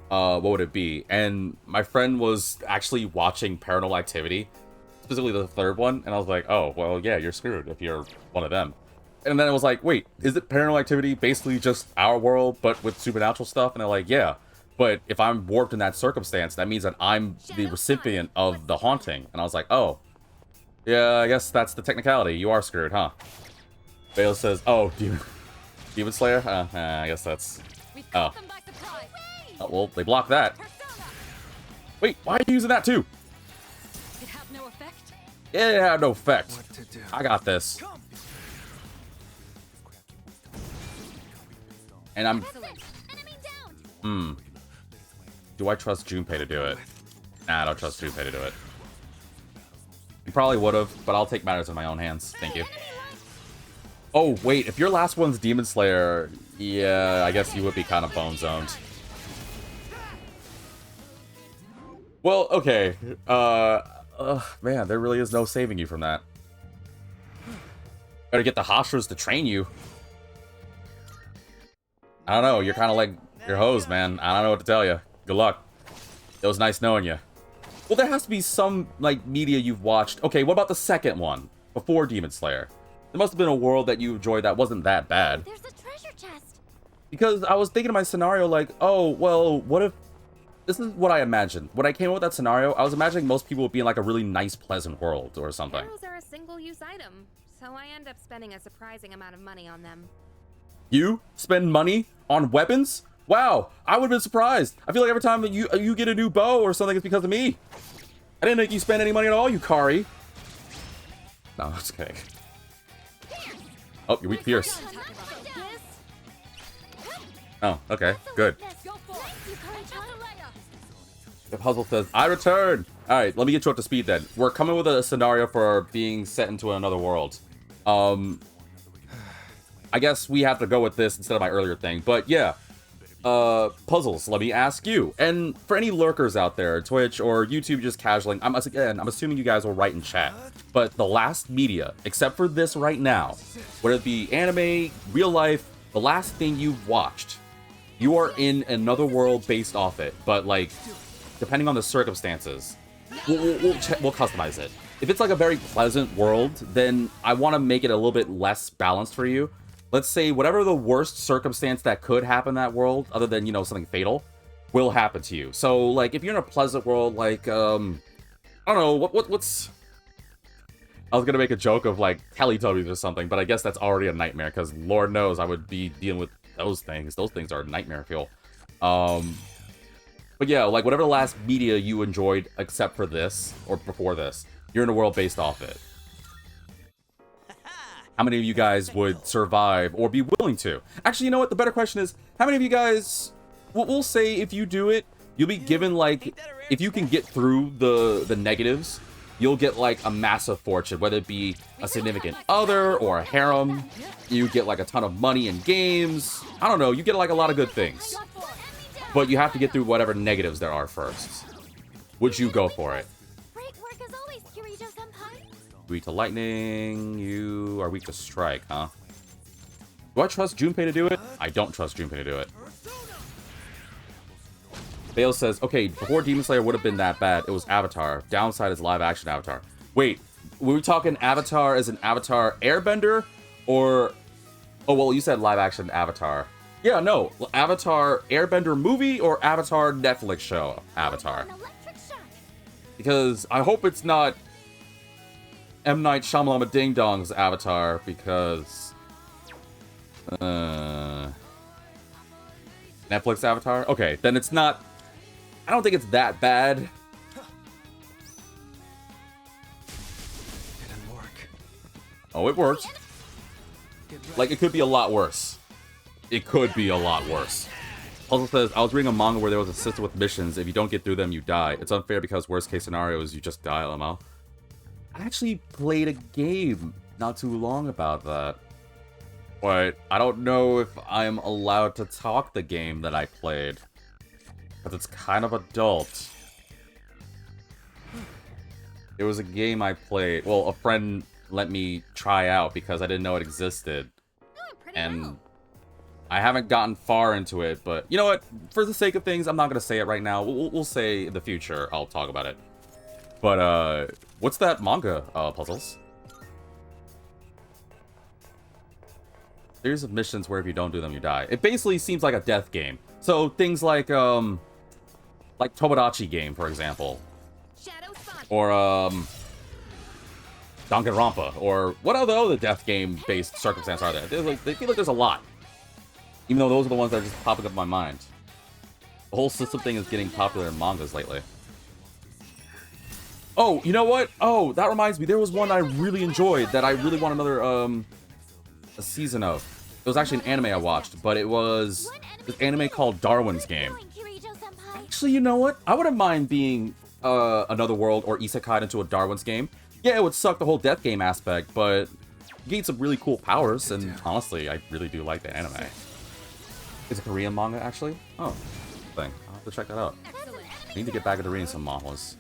what would it be? And my friend was actually watching Paranormal Activity, specifically the third one, and I was like, oh, well, yeah, you're screwed if you're one of them. And then it was like, wait, is it Paranormal Activity basically just our world, but with supernatural stuff? And they're like, yeah, but if I'm warped in that circumstance, that means that I'm the recipient of the haunting. And I was like, oh, yeah, I guess that's the technicality. You are screwed, huh? Bayo says, oh, Demon Slayer? I guess that's... Oh. Oh, well, they blocked that. Wait, why are you using that too? It had no effect. It had no effect. What to do? I got this. And I'm... Excellent. Enemy down. Do I trust Junpei to do it? Nah, I don't trust Junpei to do it. You probably would have, but I'll take matters in my own hands. Thank you. Oh, wait, if your last one's Demon Slayer, yeah, I guess you would be kind of bone zoned. Well, okay. Man, there really is no saving you from that. Better get the Hashras to train you. I don't know, you're kind of like your hose, man. I don't know what to tell you. Good luck. It was nice knowing you. Well, there has to be some, like, media you've watched. Okay, what about the second one? Before Demon Slayer? There must have been a world that you enjoyed that wasn't that bad. There's a treasure chest. Because I was thinking of my scenario like, oh, well, what if... This is what I imagined. When I came up with that scenario, I was imagining most people would be in, like, a really nice, pleasant world or something. Arrows are a single-use item, so I end up spending a surprising amount of money on them. You spend money on weapons? Wow, I would have been surprised. I feel like every time that you get a new bow or something, it's because of me. I didn't think you spend any money at all, you Kari. No, I'm just kidding. Oh, you're weak Pierce. Oh, okay, good. Go for it. You can't tell. The puzzle says, I return! Alright, let me get you up to speed then. We're coming with a scenario for being set into another world. I guess we have to go with this instead of my earlier thing, but yeah. Puzzles, let me ask you. And for any lurkers out there, Twitch or YouTube just casualing, I'm assuming you guys will write in chat. But the last media, except for this right now, whether it be anime, real life, the last thing you've watched, you are in another world based off it. But like, depending on the circumstances, we'll customize it. If it's like a very pleasant world, then I want to make it a little bit less balanced for you. Let's say whatever the worst circumstance that could happen in that world, other than, you know, something fatal, will happen to you. So, like, if you're in a pleasant world, like, I don't know, what's... I was gonna make a joke of, like, Teletubbies or something, but I guess that's already a nightmare, because Lord knows I would be dealing with those things. Those things are nightmare fuel. But yeah, like, whatever the last media you enjoyed, except for this, or before this, you're in a world based off it. How many of you guys would survive or be willing to? Actually, you know what? The better question is, how many of you guys... We'll say if you do it, you'll be given, like... If you can get through the negatives, you'll get, like, a massive fortune. Whether it be a significant other or a harem. You get, like, a ton of money in games. I don't know. You get, like, a lot of good things. But you have to get through whatever negatives there are first. Would you go for it? Great work as always, Kirito-senpai. Weak to lightning, you are weak to strike, huh? Do I trust Junpei to do it? I don't trust Junpei to do it. Bale says, okay, before Demon Slayer would have been that bad, it was Avatar. Downside is live action Avatar. Wait, were we talking Avatar as an Avatar Airbender? Or... Oh, well, you said live action Avatar. Yeah, no. Avatar Airbender movie or Avatar Netflix show Avatar? An electric shock. Because I hope it's not M. Night Shyamalan Ding Dong's Avatar, because... Netflix Avatar? Okay, then it's not... I don't think it's that bad. Didn't work. Oh, it worked. Like, it could be a lot worse. It could be a lot worse. Puzzle says, I was reading a manga where there was a system with missions. If you don't get through them, you die. It's unfair because worst case scenario is you just die, LML. I actually played a game not too long about that. But I don't know if I'm allowed to talk the game that I played. Because it's kind of adult. It was a game I played. Well, a friend let me try out because I didn't know it existed. And I haven't gotten far into it, but you know what? For the sake of things, I'm not going to say it right now. We'll say in the future I'll talk about it. But, what's that manga, Puzzles? Series of missions where if you don't do them, you die. It basically seems like a death game. So, things like Tomodachi game, for example. Or, Danganronpa. Or, what other death game-based circumstance are there? They feel like there's a lot. Even though those are the ones that are just popping up in my mind. The whole system thing is getting popular in mangas lately. Oh, you know what? Oh, that reminds me. There was one I really enjoyed that I really want another a season of. It was actually an anime I watched, but it was this anime called Darwin's Game. Actually, you know what? I wouldn't mind being another world or isekai into a Darwin's Game. Yeah, it would suck the whole death game aspect, but you gain some really cool powers, and honestly, I really do like the anime. It's a Korean manga, actually? Oh, thing. I'll have to check that out. I need to get back into reading some manhwas.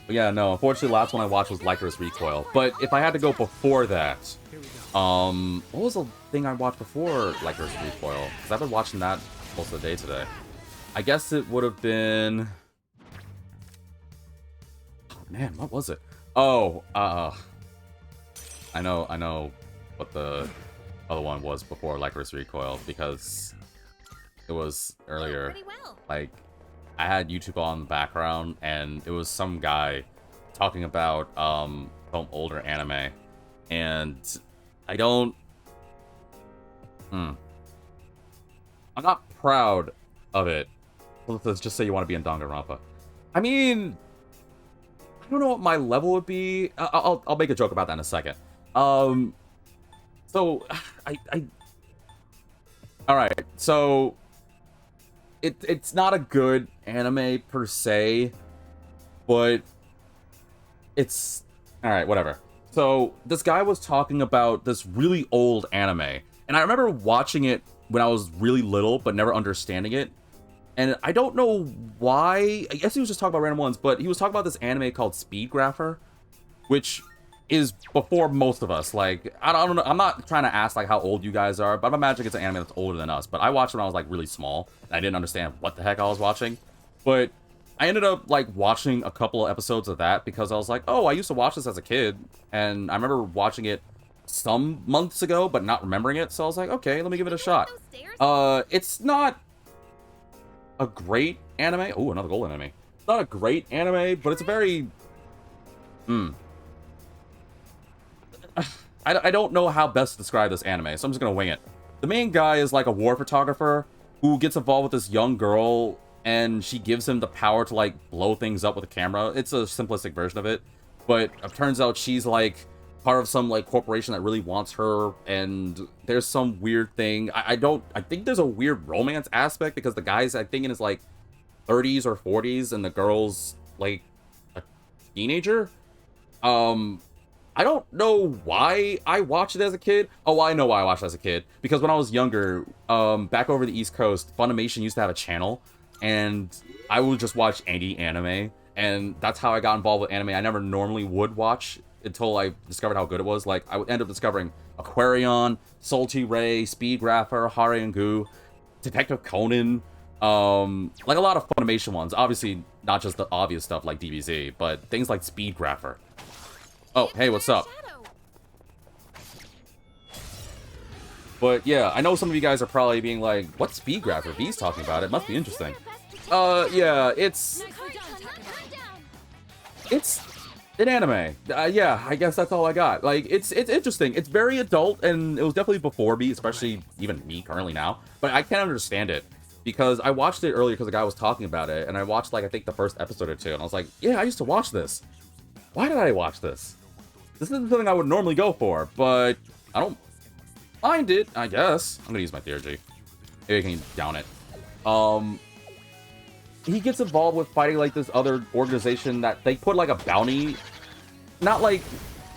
But yeah, no, unfortunately, the last one I watched was Lycurus Recoil. But if I had to go before that, what was the thing I watched before Lycurus Recoil? Because I've been watching that most of the day today. I guess it would have been... Oh, man, what was it? Oh, I know what the other one was before Lycurus Recoil, because it was earlier. Pretty well. Like, I had YouTube on in the background, and it was some guy talking about some older anime, and I don't... I'm not proud of it. Let's just say you want to be in Danganronpa. I mean, I don't know what my level would be. I'll make a joke about that in a second. So, Alright, so... It's not a good anime per se, but it's... Alright, whatever. So, this guy was talking about this really old anime, and I remember watching it when I was really little, but never understanding it. And I don't know why... I guess he was just talking about random ones, but he was talking about this anime called Speedgrapher, which is before most of us. Like, I don't know, I'm not trying to ask like how old you guys are, but I'm imagining it's an anime that's older than us. But I watched it when I was like really small, and I didn't understand what the heck I was watching. But I ended up like watching a couple of episodes of that because I was like, oh, I used to watch this as a kid, and I remember watching it some months ago, but not remembering it. So I was like, okay, let me give it a shot. It's not a great anime. Oh, another gold anime. It's not a great anime, but it's a very... I don't know how best to describe this anime, so I'm just gonna wing it. The main guy is like a war photographer who gets involved with this young girl, and she gives him the power to like blow things up with a camera. It's a simplistic version of it, but it turns out she's like part of some like corporation that really wants her, and there's some weird thing. I think there's a weird romance aspect because the guy's I think in his like 30s or 40s, and the girl's like a teenager. I don't know why I watched it as a kid. Oh, I know why I watched it as a kid. Because when I was younger, back over the East Coast, Funimation used to have a channel, and I would just watch any anime, and that's how I got involved with anime. I never normally would watch until I discovered how good it was. Like, I would end up discovering Aquarion, Salty Ray, Speedgrapher, Hare and Gu, Detective Conan, like a lot of Funimation ones. Obviously, not just the obvious stuff like DBZ, but things like Speedgrapher. Oh, hey, what's up? But yeah, I know some of you guys are probably being like, what's Speedgrapher? V's talking about it. Must be interesting. Yeah, it's an anime. Yeah, I guess that's all I got. Like, it's interesting. It's very adult, and it was definitely before me, especially even me currently now. But I can't understand it because I watched it earlier because the guy was talking about it, and I watched like I think the first episode or two, and I was like, yeah, I used to watch this. Why did I watch this? This isn't something I would normally go for, but I don't mind it, I guess. I'm gonna use my Theurgy. Maybe I can down it. He gets involved with fighting like this other organization that they put like a bounty, not like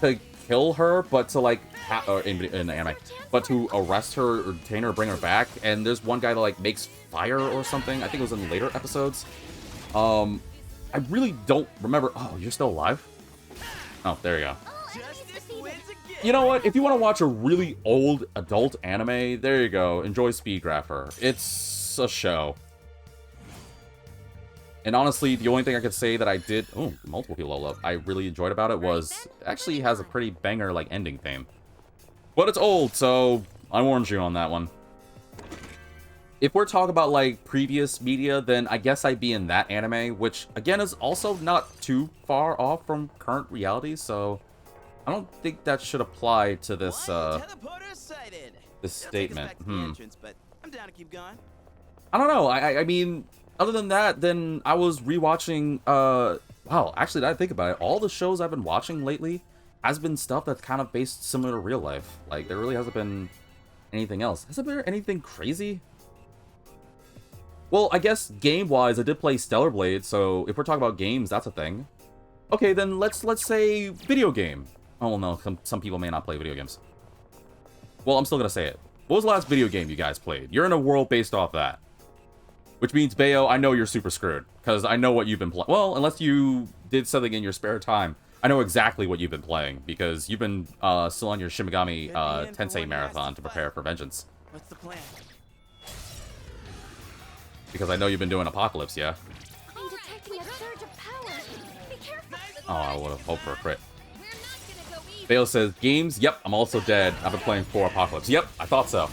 to kill her, but to like or in the anime, but to arrest her or detain her, or bring her back. And there's one guy that like makes fire or something. I think it was in later episodes. I really don't remember. Oh, you're still alive? Oh, there you go. You know what? If you want to watch a really old adult anime, there you go. Enjoy Speedgrapher. It's a show. And honestly, the only thing I could say that I did... Oh, multiple people level up. I really enjoyed about it was... Actually has a pretty banger, like, ending theme. But it's old, so I warned you on that one. If we're talking about, like, previous media, then I guess I'd be in that anime, which, again, is also not too far off from current reality, so... I don't think that should apply to this, this statement. But I'm down to keep going. I don't know. I mean, Other than that, then I was rewatching, wow, actually, now that I think about it, all the shows I've been watching lately has been stuff that's kind of based similar to real life. Like, there really hasn't been anything else. Has there been anything crazy? Well, I guess game-wise, I did play Stellar Blade, so if we're talking about games, that's a thing. Okay, then let's say video game. Oh, no, some people may not play video games. Well, I'm still gonna say it. What was the last video game you guys played? You're in a world based off that. Which means, Bayo, I know you're super screwed. Because I know what you've been playing. Well, unless you did something in your spare time. I know exactly what you've been playing. Because you've been still on your Shin Megami Tensei marathon to prepare for vengeance. What's the plan? Because I know you've been doing Apocalypse, yeah? I'm detecting a surge of power. Be careful. Oh, I would have hoped for a crit. We're not gonna go easy. Bayo says, games? Yep, I'm also dead. I've been playing 4 Apocalypse. Yep, I thought so.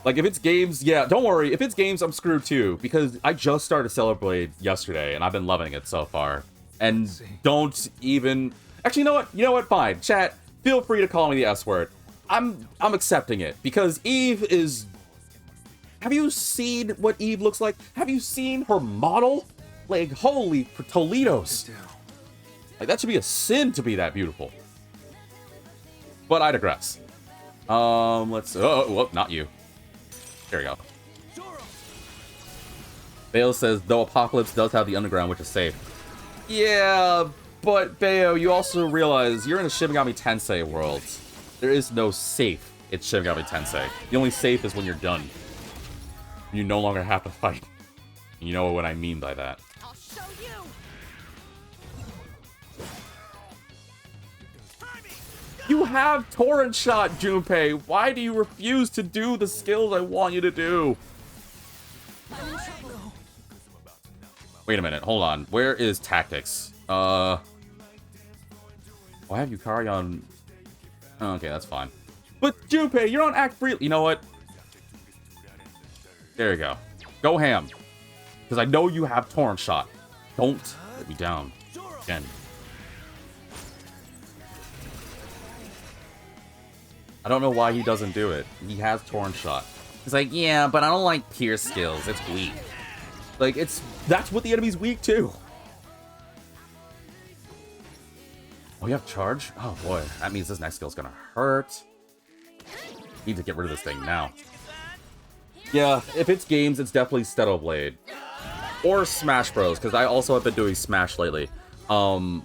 Like, if it's games, yeah, don't worry. If it's games, I'm screwed too. Because I just started Stellar Blade yesterday, and I've been loving it so far. And don't even... Actually, you know what? You know what? Fine. Chat, feel free to call me the S word. I'm accepting it. Because Eve is... Have you seen what Eve looks like? Have you seen her model? Like, holy Toledo's. Like, that should be a sin to be that beautiful. But I digress. Let's... Oh, whoop, not you. There we go. Bayo says, though Apocalypse does have the underground, which is safe. Yeah, but Bayo, you also realize you're in a Shin Megami Tensei world. There is no safe in Shin Megami Tensei. The only safe is when you're done. You no longer have to fight. You know what I mean by that. I'll show you. You have Torrent Shot, Junpei. Why do you refuse to do the skills I want you to do? Wait a minute, hold on. Where is Tactics? Why have Yukari on... Oh, okay, that's fine. But Junpei, you're on Act 3. You know what? There you go. Go ham. Because I know you have Torrent Shot. Don't let me down again. I don't know why he doesn't do it. He has Torrent Shot. He's like, yeah, but I don't like Pierce skills. It's weak. Like, that's what the enemy's weak to. Oh, you have Charge? Oh, boy. That means this next skill's gonna hurt. Need to get rid of this thing now. Yeah, if it's games, it's definitely Stellar Blade. Or Smash Bros, because I also have been doing Smash lately. Fun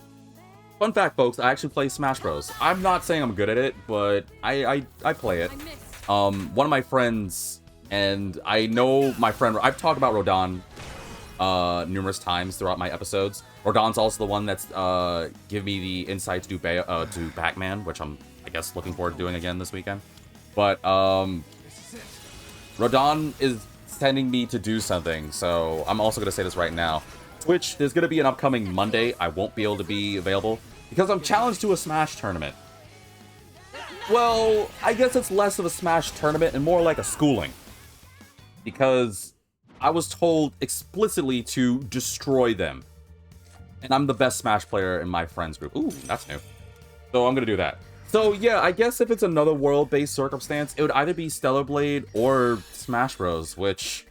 fact, folks, I actually play Smash Bros. I'm not saying I'm good at it, but I play it. One of my friends, and I know my friend, I've talked about Rodon numerous times throughout my episodes. Rodon's also the one that's give me the insight to do Batman, which I'm, I guess, looking forward to doing again this weekend. But Rodon is sending me to do something, so I'm also going to say this right now. Twitch, there's going to be an upcoming Monday. I won't be able to be available because I'm challenged to a Smash tournament. Well, I guess it's less of a Smash tournament and more like a schooling. Because I was told explicitly to destroy them. And I'm the best Smash player in my friends group. Ooh, that's new. So I'm going to do that. So yeah, I guess if it's another world-based circumstance, it would either be Stellar Blade or Smash Bros, which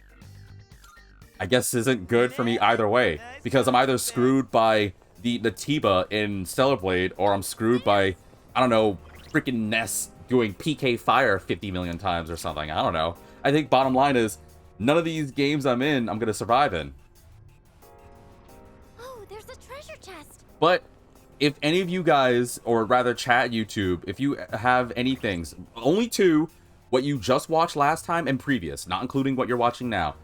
I guess isn't good for me either way. Because I'm either screwed by the Tiba in Stellar Blade, or I'm screwed by, I don't know, freaking Ness doing PK Fire 50 million times or something. I don't know. I think bottom line is, none of these games I'm in, I'm going to survive in. Oh, there's a treasure chest. But if any of you guys, or rather chat YouTube, if you have any things, only 2, what you just watched last time and previous, not including what you're watching now.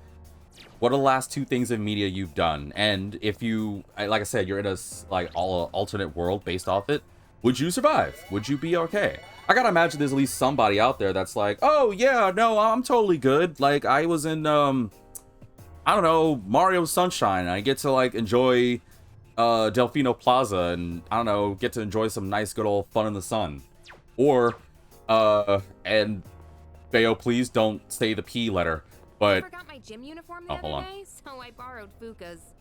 What are the last 2 things in media you've done? And if you, like I said, you're in a alternate world based off it, would you survive? Would you be okay? I gotta imagine there's at least somebody out there that's like, oh yeah, no, I'm totally good. Like, I was in, I don't know, Mario Sunshine. I get to, like, enjoy Delfino Plaza and, I don't know, get to enjoy some nice good old fun in the sun. Or, and Bayo, please don't say the P letter, I but forgot my gym uniform the Oh, hold other on. day, so I borrowed Fuka's.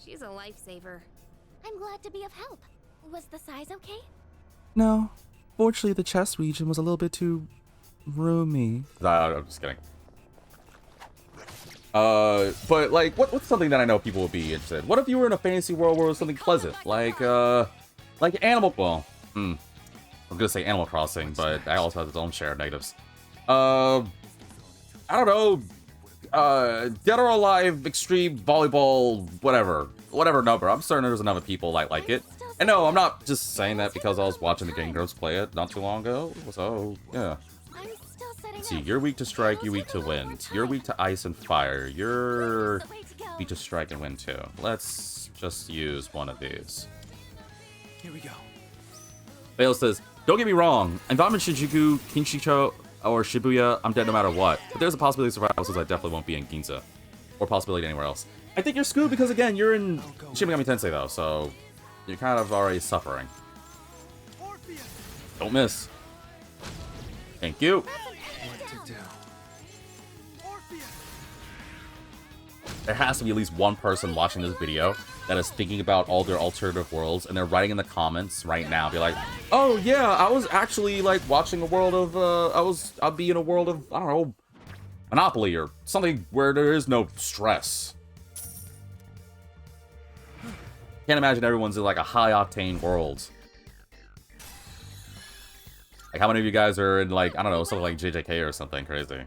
She's a lifesaver. I'm glad to be of help. Was the size okay? No. Fortunately, the chest region was a little bit too roomy. I'm just kidding. But like, what's something that I know people would be interested in? What if you were in a fantasy world where it was something pleasant, like Animal? Well, I was gonna say Animal Crossing, but that also has its own share of negatives. I don't know. Dead or Alive, Extreme Volleyball, whatever number. I'm certain there's enough people like it. And no, I'm not just saying that because I was watching the Game Grumps play it not too long ago. So yeah. I'm still setting Let's see, up. you're weak to strike, you're weak to It'll take a little wind. more You're time. weak to ice and fire. You're The way to go. weak to strike and wind too. Let's just use one of these. Here we go. Bale says, don't get me wrong, if I'm in Shinjuku, Kinshicho, or Shibuya, I'm dead no matter what. But there's a possibility of survival since I definitely won't be in Ginza. Or possibility anywhere else. I think you're screwed because, again, you're in Shin Megami Tensei, though, so you're kind of already suffering. Don't miss. Thank you. What to do? There has to be at least one person watching this video that is thinking about all their alternative worlds, and they're writing in the comments right now, be like, oh yeah, I was actually like watching a world of I'll be in a world of, I don't know, Monopoly or something where there is no stress. Can't imagine everyone's in like a high octane world. Like, how many of you guys are in like, I don't know, something like JJK or something crazy?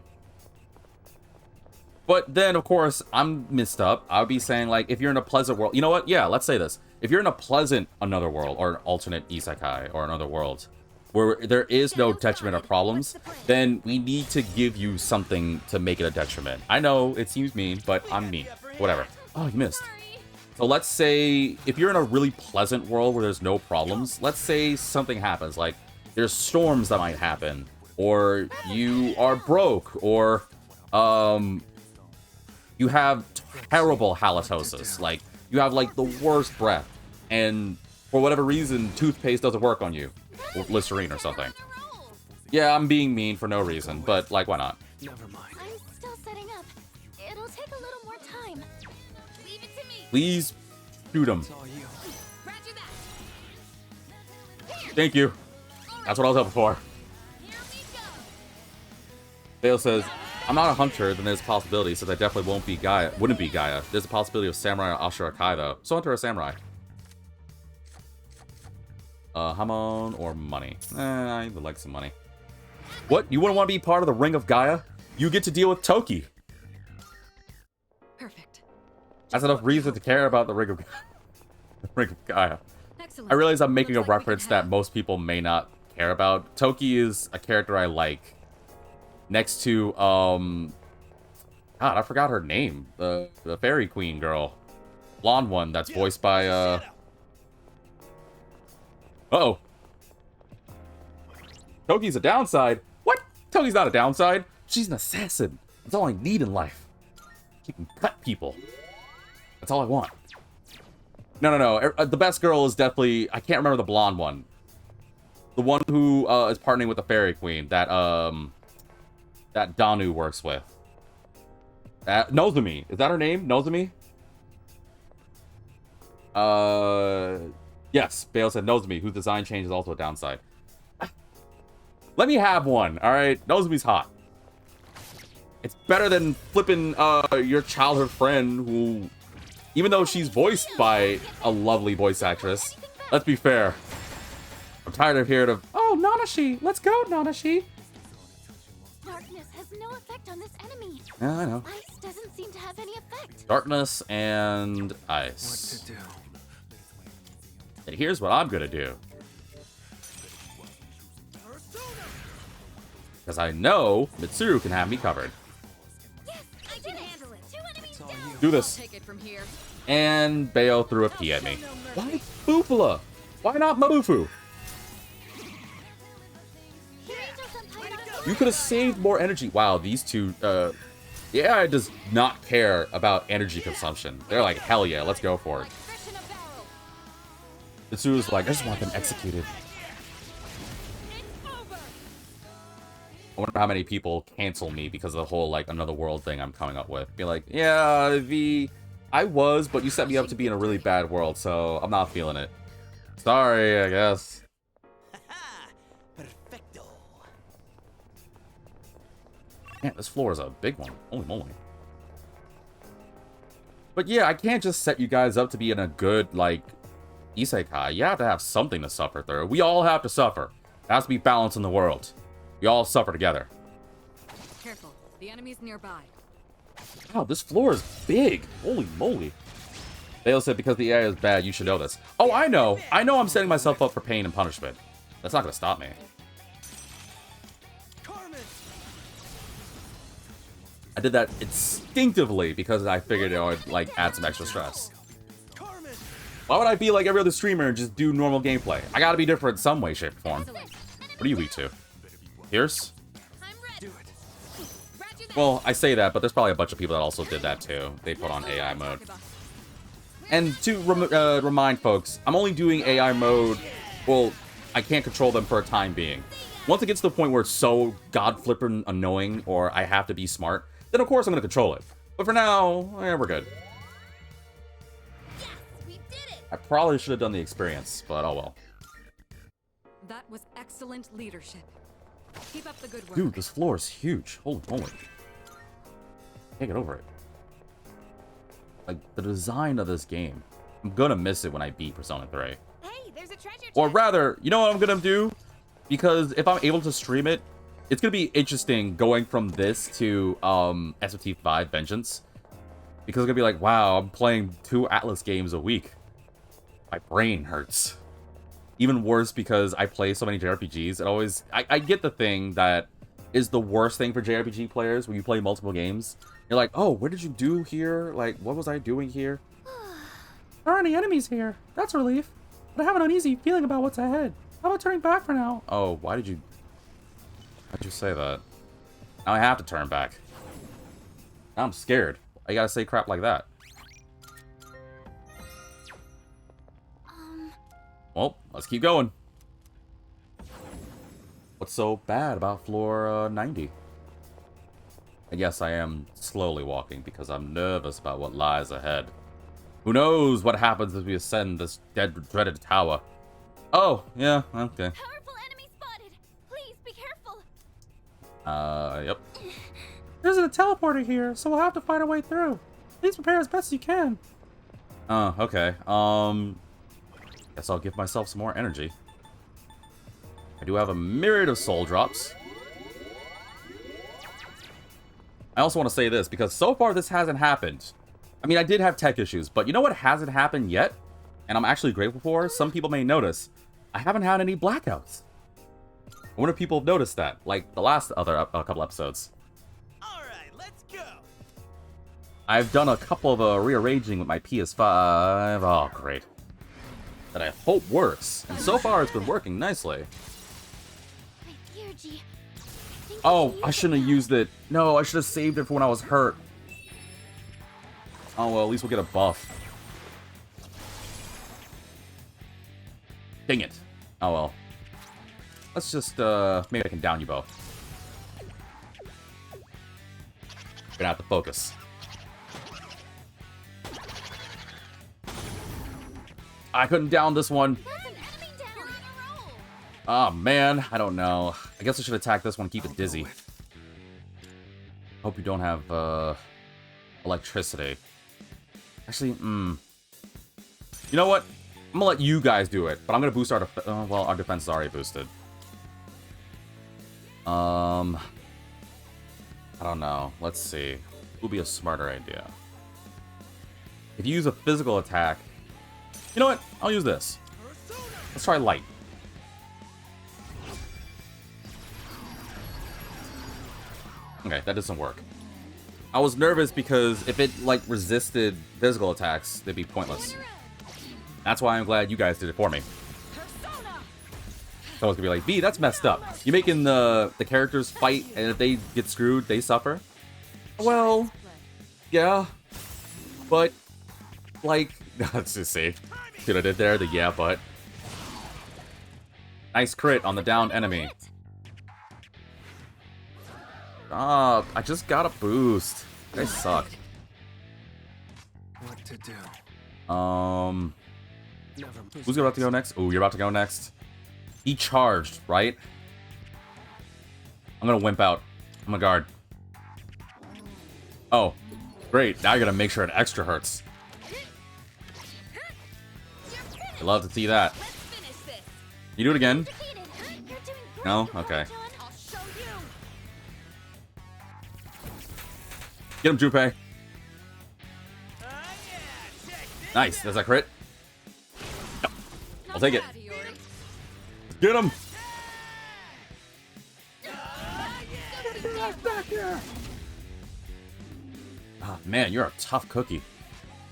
But then, of course, I'm messed up. I would be saying, like, if you're in a pleasant world... You know what? Yeah, let's say this. If you're in a pleasant another world, or an alternate isekai, or another world, where there is no detriment or problems, then we need to give you something to make it a detriment. I know, it seems mean, but I'm mean. Whatever. Oh, you missed. So let's say, if you're in a really pleasant world where there's no problems, let's say something happens, like, there's storms that might happen, or you are broke, or, you have terrible halitosis. Like, you have, like, the worst breath. And for whatever reason, toothpaste doesn't work on you. Or Listerine or something. Yeah, I'm being mean for no reason, but, like, why not? Never mind. I'm still setting up. It'll take a little more time. Leave it to me. Please shoot him. It's all you. Roger that. Thank you. That's what I was hoping for. Here we go. Bale says, I'm not a hunter, then there's a possibility, since I definitely wouldn't be Gaia. There's a possibility of samurai or Ashura Kai, though. So hunter or samurai? Hamon or money? I would like some money. What? You wouldn't want to be part of the Ring of Gaia? You get to deal with Toki. Perfect. That's enough reason to care about the Ring of the Ring of Gaia. Excellent. I realize I'm making a Looks like we reference can that have- most people may not care about. Toki is a character I like. Next to, God, I forgot her name. The Fairy Queen girl. Blonde one that's voiced by, Uh-oh. Toki's a downside? What? Toki's not a downside. She's an assassin. That's all I need in life. She can cut people. That's all I want. No. The best girl is definitely... I can't remember the blonde one. The one who is partnering with the Fairy Queen. That Danu works with. Nozomi. Is that her name? Nozomi? Yes. Bale said Nozomi, whose design change is also a downside. Let me have one, alright? Nozomi's hot. It's better than flipping your childhood friend who... Even though she's voiced by a lovely voice actress. Let's be fair. I'm tired of hearing of... Oh, Nanashi! Let's go, Nanashi! Darkness has no effect on this enemy. Yeah, I know. Ice doesn't seem to have any effect. Darkness and What ice. to do? And here's what I'm gonna do. Because I know Mitsuru can have me covered. Yes, I can handle it. Two enemies It's all down. you. Do this. Take it from here. And Bayo threw a pea at me. Why Bufala? Why not Mabufu? You could have saved more energy. Wow, these two, the AI does not care about energy consumption. They're like, hell yeah, let's go for it. Like fish in a barrel. Mitsuru's like, I just want them executed. It's over. I wonder how many people cancel me because of the whole, like, another world thing I'm coming up with. Be like, yeah, I was, but you set me up to be in a really bad world, so I'm not feeling it. Sorry, I guess. Haha! Perfecto. Man, this floor is a big one. Holy moly. But yeah, I can't just set you guys up to be in a good, like, isekai. You have to have something to suffer through. We all have to suffer. There has to be balance in the world. We all suffer together. Careful. The enemy's nearby. Wow, this floor is big. Holy moly. Dale said because the AI is bad, you should know this. Oh, I know. I know I'm setting myself up for pain and punishment. That's not going to stop me. Carmen! I did that instinctively because I figured it would, like, add some extra stress. Carmen! Why would I be like every other streamer and just do normal gameplay? I gotta be different in some way, shape, or form. What are you weak to? Pierce? I'm ready. Roger that. Well, I say that, but there's probably a bunch of people that also did that too. They put on AI mode. And to remind folks, I'm only doing AI mode, well, I can't control them for a time being. Once it gets to the point where it's so god-flippin' annoying, or I have to be smart, then of course I'm gonna control it. But for now, we're good. Yes, we did it. I probably should have done the experience, but oh well. That was excellent leadership. Keep up the good work. Dude, this floor is huge. Holy moly. Can't get over it. Like, the design of this game. I'm gonna miss it when I beat Persona 3. Hey, there's a treasure chest. Or rather, you know what I'm gonna do? Because if I'm able to stream it, it's gonna be interesting going from this to SFT 5 Vengeance. Because it's gonna be like, wow, I'm playing 2 Atlas games a week. My brain hurts. Even worse because I play so many JRPGs. It always... I get the thing that is the worst thing for JRPG players when you play multiple games. You're like, oh, what did you do here? Like, what was I doing here? There aren't any enemies here. That's a relief. But I have an uneasy feeling about what's ahead. How about turning back for now? Oh, why'd you say that? Now I have to turn back. Now I'm scared. I gotta say crap like that. Well, let's keep going. What's so bad about floor 90? And yes, I am slowly walking because I'm nervous about what lies ahead. Who knows what happens as we ascend this dreaded tower? Oh, yeah, okay. Powerful enemy spotted. Please be careful. Yep. There isn't a teleporter here, so we'll have to find our way through. Please prepare as best you can. Oh, okay. Guess I'll give myself some more energy. I do have a myriad of soul drops. I also want to say this, because so far this hasn't happened. I mean, I did have tech issues, but you know what hasn't happened yet? And I'm actually grateful for? Some people may notice. I haven't had any blackouts. I wonder if people have noticed that, like the last couple episodes. Alright, let's go! I've done a couple of rearranging with my PS5. Oh, great. That I hope works. And so far, it's been working nicely. My dear G. Oh, I shouldn't have used it. No, I should have saved it for when I was hurt. Oh, well, at least we'll get a buff. Dang it. Oh, well. Let's just, maybe I can down you both. Gonna have to focus. I couldn't down this one. That's an enemy down. On a roll. Oh, man. I don't know. I guess I should attack this one and keep it dizzy. Hope you don't have, electricity. Actually, You know what? I'm gonna let you guys do it, but I'm gonna boost our well, our defense is already boosted. I don't know. Let's see. What would be a smarter idea? If you use a physical attack... You know what? I'll use this. Let's try light. Okay, that doesn't work. I was nervous because if it, like, resisted physical attacks, they'd be pointless. That's why I'm glad you guys did it for me. Someone's gonna be like, B, that's messed up. You're making the characters fight, and if they get screwed, they suffer. Well, yeah. But, like, let's just see. See what I did there? The yeah, but. Nice crit on the downed enemy. Ah, I just got a boost. You guys suck. What to do? Who's about to go next? Oh, you're about to go next. He charged, right? I'm gonna wimp out. I'm gonna guard. Oh, great. Now you're gonna make sure it extra hurts. I'd love to see that. Let's finish this. You do it again? Defeated. You're doing great. No? Okay. John. I'll show you. Get him, Junpei. Yeah, check this Nice. That's a crit. Yep. I'll take it. Bad, Iori. Get him. Oh, man, you're a tough cookie.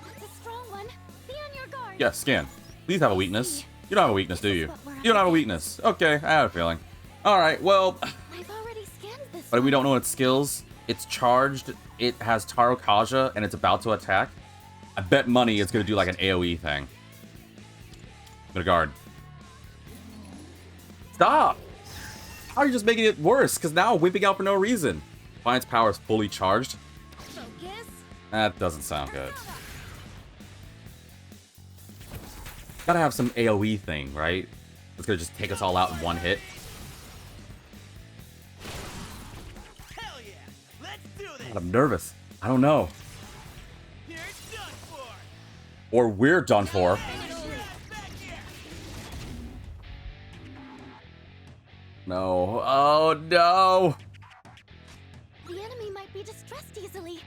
That's a strong one. Be on your guard. Yeah, scan. Please have a weakness. You don't have a weakness, do you? You don't have a weakness. Okay, I have a feeling. Alright, well, I've already scanned this. but we don't know its skills. It's charged, it has Taro Kaja, and it's about to attack. I bet money it's gonna do like an AoE thing. I'm gonna guard. Stop! How are you just making it worse? Because now I'm wimping out for no reason. Defiance power is fully charged. Focus. That doesn't sound good. Gotta have some AoE thing, right? It's gonna just take us all out in one hit. Hell yeah! Let's do this! God, I'm nervous. I don't know. You're done for! Or we're done for. Back here! No. Oh, no. The enemy might be distressed easily.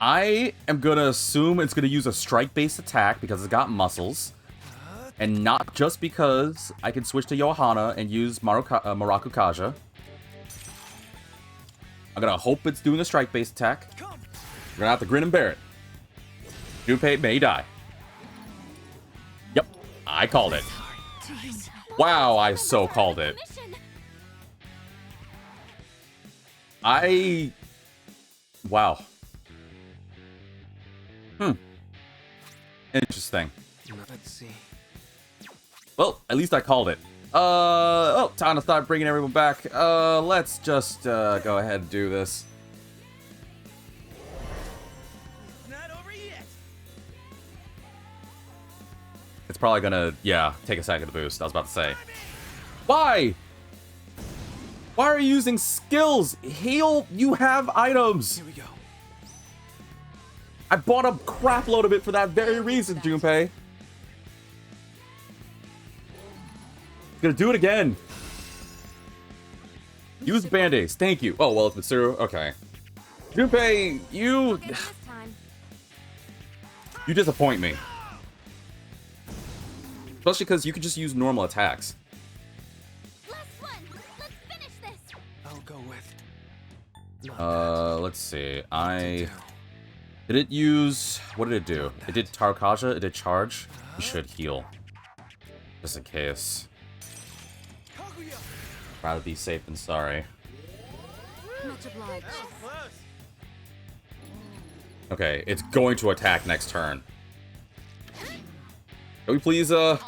I am gonna assume it's gonna use a strike-based attack because it's got muscles. And not just because I can switch to Johanna and use Maraku Kaja. I'm gonna hope it's doing a strike-based attack. We're gonna have to grin and bear it. Junpei may die. Yep, I called it. Wow, I so called it. Wow. Interesting. Let's see. Well, at least I called it. Oh, time to start bringing everyone back. Let's just, go ahead and do this. It's not over yet! It's probably gonna, yeah, take a second to boost. I was about to say. Why? Why are you using skills? Heal, you have items. Here we go. I bought a crap load of it for that very reason, Junpei. Gonna do it again. Use Band-Aids. Thank you. Oh, well, it's Mitsuru. Okay. Junpei, you This time. disappoint me. Especially because you could just use normal attacks. Last one. Let's finish this. I'll go with. Not Let's see. bad. Did it use... What did it do? It did Tarkaja, it did charge. You should heal. Just in case. Rather be safe than sorry. Much obliged. Close! Okay, it's going to attack next turn. Can we please, I'll show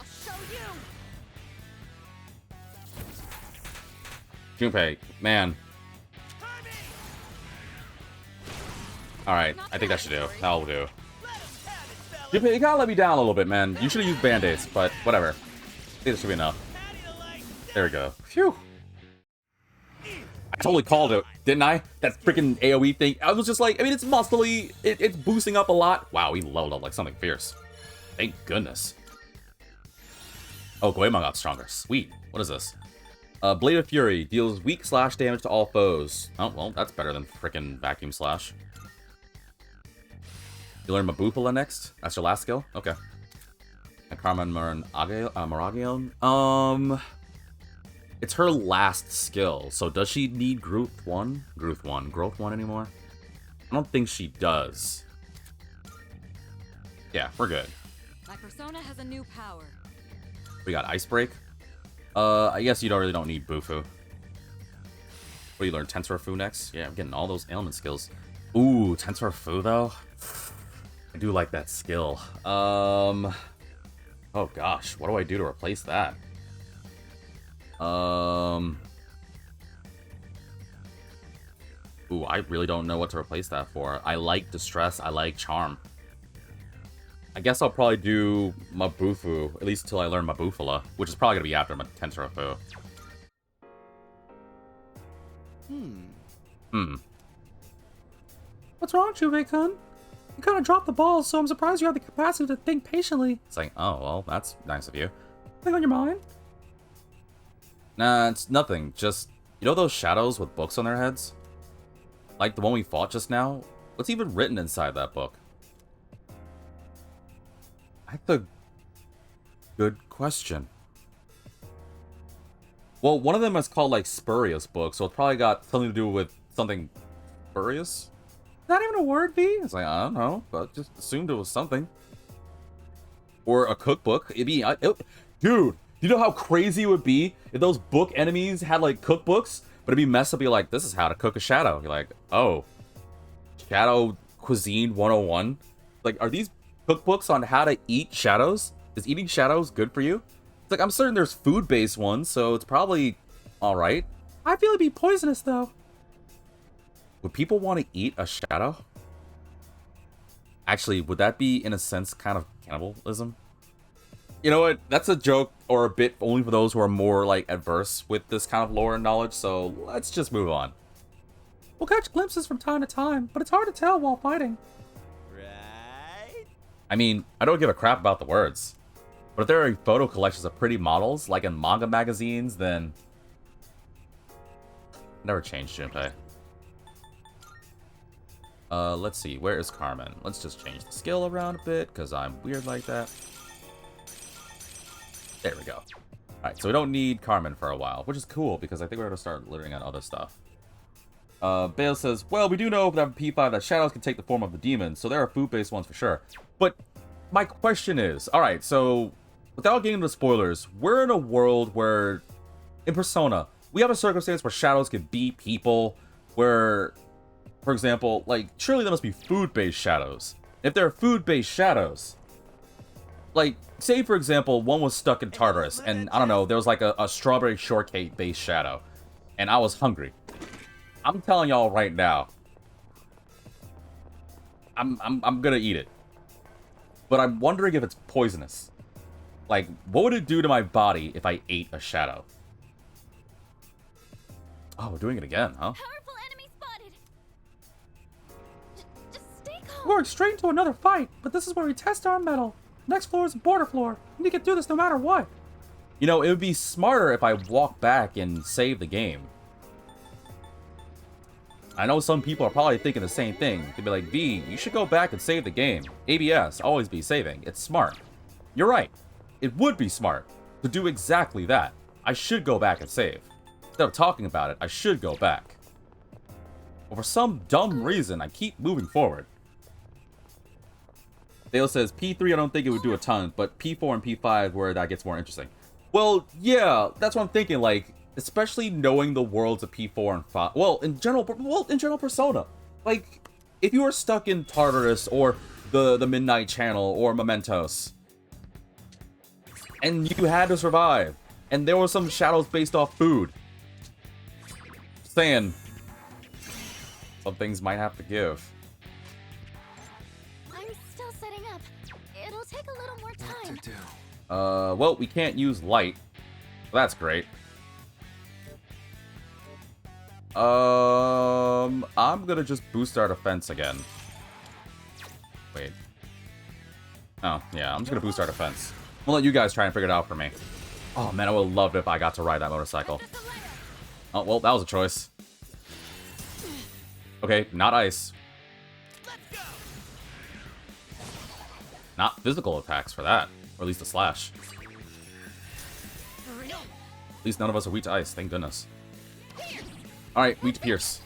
you. Junpei, man. Alright, I think that should do. That'll do. Junpei, you gotta let me down a little bit, man. You should have used Band-Aids, but whatever. I think this should be enough. There we go. Phew. I totally called it, didn't I? That freaking AoE thing. I was just like, I mean, it's muscly. It's boosting up a lot. Wow, we leveled up like something fierce. Thank goodness. Oh, Goemon got stronger. Sweet. What is this? Blade of Fury deals weak slash damage to all foes. Oh, well, that's better than freaking Vacuum Slash. You learn Mabufala next? That's your last skill? Okay. And Carmen Maragion? It's her last skill, so does she need Growth 1 anymore? I don't think she does. Yeah, we're good. My persona has a new power. We got Ice Break. I guess you really don't need Bufu. What do you learn? Tensor Fu next? Yeah, I'm getting all those ailment skills. Ooh, Tensor Fu though? I do like that skill. Oh gosh, what do I do to replace that? Ooh, I really don't know what to replace that for. I like Distress, I like Charm. I guess I'll probably do Mabufu, at least until I learn Mabufala, which is probably going to be after Tensor Fu. What's wrong, Junpei-kun? You kind of dropped the ball, so I'm surprised you have the capacity to think patiently. It's like, oh, well, that's nice of you. Think on your mind? Nah, it's nothing. Just, you know those shadows with books on their heads? Like the one we fought just now? What's even written inside that book? That's a good question. Well, one of them is called, like, Spurious Book, so it's probably got something to do with something spurious? Is that even a word, V? It's like, I don't know, but just assumed it was something. Or a cookbook. It'd be... dude, you know how crazy it would be if those book enemies had, like, cookbooks? But it'd be messed up, be like, this is how to cook a shadow. You're like, oh. Shadow Cuisine 101? Like, are these cookbooks on how to eat shadows? Is eating shadows good for you? It's like, I'm certain there's food-based ones, so it's probably alright. I feel it'd be poisonous, though. Would people want to eat a shadow? Actually, would that be, in a sense, kind of cannibalism? You know what? That's a joke or a bit only for those who are more, like, adverse with this kind of lore and knowledge, so let's just move on. We'll catch glimpses from time to time, but it's hard to tell while fighting. Right? I mean, I don't give a crap about the words. But if there are photo collections of pretty models, like in manga magazines, then... Never change Junpei. Let's see. Where is Carmen? Let's just change the skill around a bit, because I'm weird like that. There we go. Alright, so we don't need Carmen for a while, which is cool, because I think we're going to start littering on other stuff. Bale says, well, we do know that P5 that shadows can take the form of the demon, so there are food-based ones for sure. But my question is, alright, so without getting into spoilers, we're in a world where, in Persona, we have a circumstance where shadows can be people, where, for example, like, surely there must be food-based shadows. If there are food-based shadows, like, say, for example, one was stuck in Tartarus, and, I don't know, there was like a strawberry shortcake-based shadow, and I was hungry. I'm telling y'all right now, I'm gonna eat it. But I'm wondering if it's poisonous. Like, what would it do to my body if I ate a shadow? Oh, we're doing it again, huh? Powerful enemy spotted. Just stay calm. We're going straight into another fight, but this is where we test our mettle. Next floor is the border floor. We need to get through this no matter what. You know, it would be smarter if I walk back and save the game. I know some people are probably thinking the same thing. They'd be like, V, you should go back and save the game. ABS, always be saving. It's smart. You're right. It would be smart to do exactly that. I should go back and save. Instead of talking about it, I should go back. But for some dumb reason, I keep moving forward. Dale says, P3 I don't think it would do a ton, but P4 and P5 where that gets more interesting. Well, yeah, that's what I'm thinking, like, especially knowing the worlds of P4 and 5. Well, in general Persona. Like, if you were stuck in Tartarus or the Midnight Channel or Mementos, and you had to survive, and there were some shadows based off food, saying, some things might have to give. I'm still setting up. It'll take a little more time. Well, we can't use light. That's great. I'm gonna just boost our defense again. Wait. Oh, yeah, I'm just gonna boost our defense. I'll let you guys try and figure it out for me. Oh, man, I would have loved it if I got to ride that motorcycle. Oh, well, that was a choice. Okay, not ice. Not physical attacks for that. Or at least a slash. At least none of us are weak to ice, thank goodness. Alright, weak to pierce.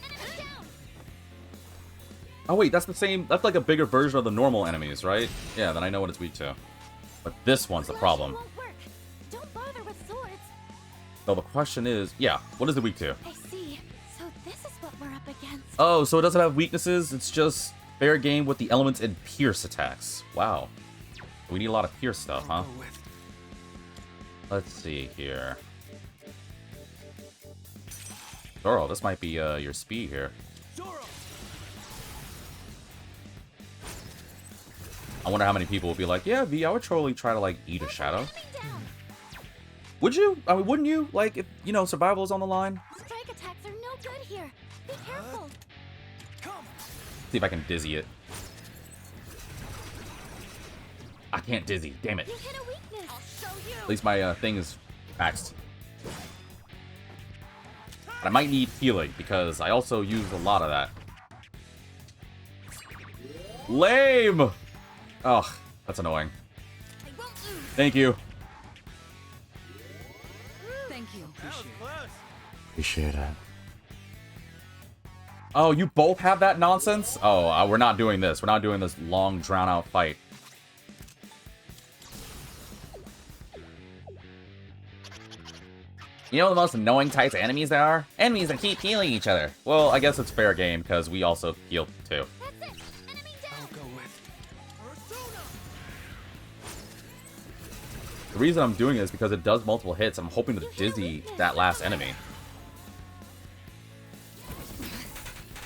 Oh wait, that's the same, that's like a bigger version of the normal enemies, right? Yeah, then I know what it's weak to. But this one's the problem. Won't work. Don't bother with swords. So the question is, yeah, what is it weak to? I see. So this is what we're up against. Oh, so it doesn't have weaknesses, it's just fair game with the elements and pierce attacks. Wow. We need a lot of pierce stuff, huh? Let's see here. Zoro, this might be your speed here. I wonder how many people will be like, yeah, V, I would totally try to, like, eat a shadow. Would you? I mean, wouldn't you? Like, if, you know, survival is on the line? Strike attacks are no good here. Be careful. See if I can dizzy it. can't dizzy. Damn it. You hit a weakness. I'll show you. At least my thing is maxed. But I might need healing because I also use a lot of that. Lame! Ugh, that's annoying. I won't lose. Thank you. Thank you. That was close. Appreciate it. Oh, you both have that nonsense? Oh, we're not doing this. We're not doing this long, drawn-out fight. You know the most annoying types of enemies there are? Enemies that keep healing each other. Well, I guess it's fair game, because we also heal, too. That's it. Enemy down. I'll go with The reason I'm doing it is because it does multiple hits. I'm hoping to dizzy that last enemy.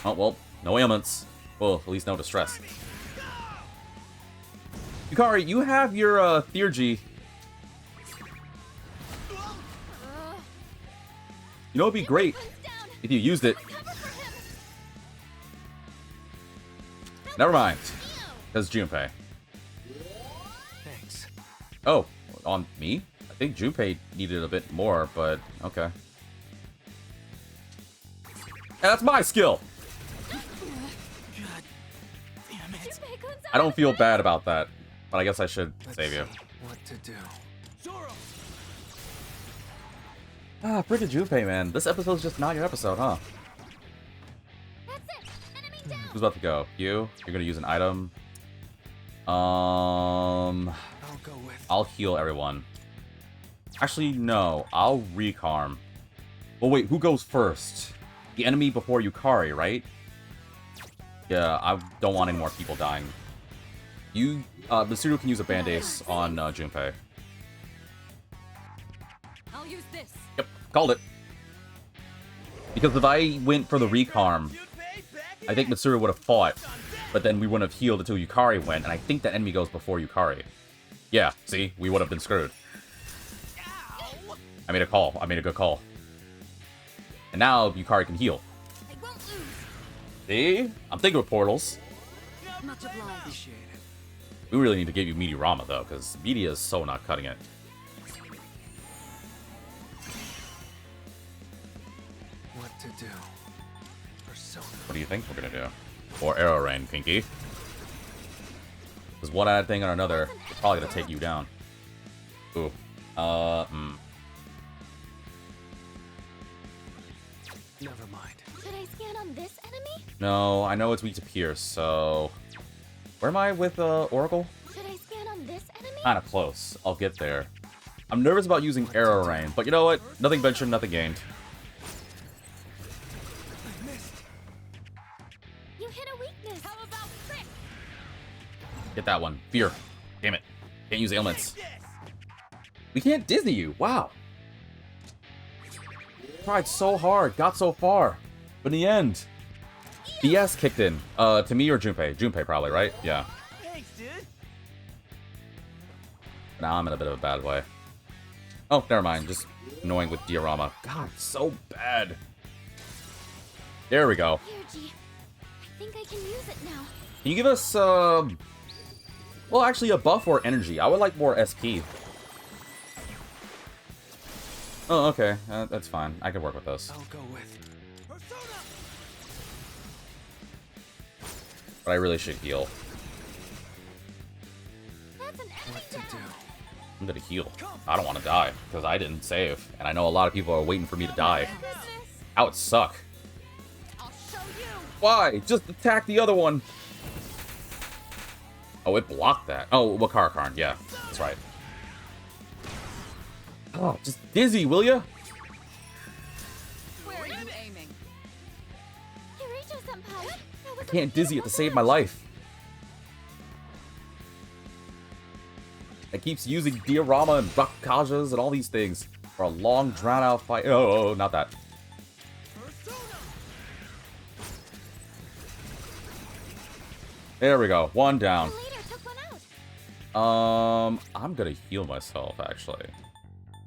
Oh, well, no ailments. Well, at least no distress. Yukari, you have your, Theurgy. You know, it'd be great One's down. if you used it. Cover for him. Never mind. That's Junpei. thanks. Oh, on me? I think Junpei needed a bit more, but okay. And that's my skill! God damn it. Junpei-kun's I don't out. feel bad about that, but I guess I should Let's save you. see what to do. Zoro. Ah, freaking Junpei, man. This episode's just not your episode, huh? That's it. Enemy down. Who's about to go? You? You're gonna use an item? I'll go with. I'll heal everyone. Actually, no. I'll recarm. Well, wait, who goes first? The enemy before Yukari, right? Yeah, I don't want any more people dying. You, Mitsuru can use a Band-Aid on, Junpei. I'll use this. Yep, called it. Because if I went for the recarm, I think Mitsuru would have fought, but then we wouldn't have healed until Yukari went, and I think that enemy goes before Yukari. Yeah, see? We would have been screwed. I made a call. I made a good call. And now Yukari can heal. I won't lose. See? I'm thinking of portals. Much obliged. Appreciate it. We really need to give you Meteorama, though, because Media is so not cutting it. What to do? Persona. What do you think we're gonna do? Or Arrow Rain, Pinky? Because one added thing or another is probably gonna take you down. Ooh. Never mind. Should I scan on this enemy? No, I know it's weak to Pierce, so... Where am I with, Oracle? Should I scan on this enemy? Kinda close. I'll get there. I'm nervous about using Arrow Rain, but you know what? Nothing ventured, nothing gained. I missed. You hit a weakness. How about trick? Get that one. Fear. Damn it. Can't use ailments. We can't Disney you. Wow. Tried so hard. Got so far. But in the end, BS kicked in. To me or Junpei? Junpei probably, right? Yeah. Thanks, dude. Now I'm in a bit of a bad way. Oh, never mind. Just annoying with diorama. God, so bad. There we go. Theurgy. I think I can use it now. Can you give us, well, actually, a buff or energy? I would like more SP. Oh, okay. That's fine. I can work with this. I'll go with. Persona. But I really should heal. That's an enemy What to down. do? I'm gonna heal. I don't want to die, because I didn't save. And I know a lot of people are waiting for me to die. Goodness. That would suck. I'll show you. Why? Just attack the other one. Oh, it blocked that. Oh, Wakarakarn. Yeah, that's right. Oh, just dizzy, will ya? Where are you aiming? Kirito-senpai. I can't dizzy it to save my life. It keeps using diorama and Rakukajas and all these things for a long, drawn-out fight. Oh, not that. There we go. One down. The leader took one out. I'm gonna heal myself, actually.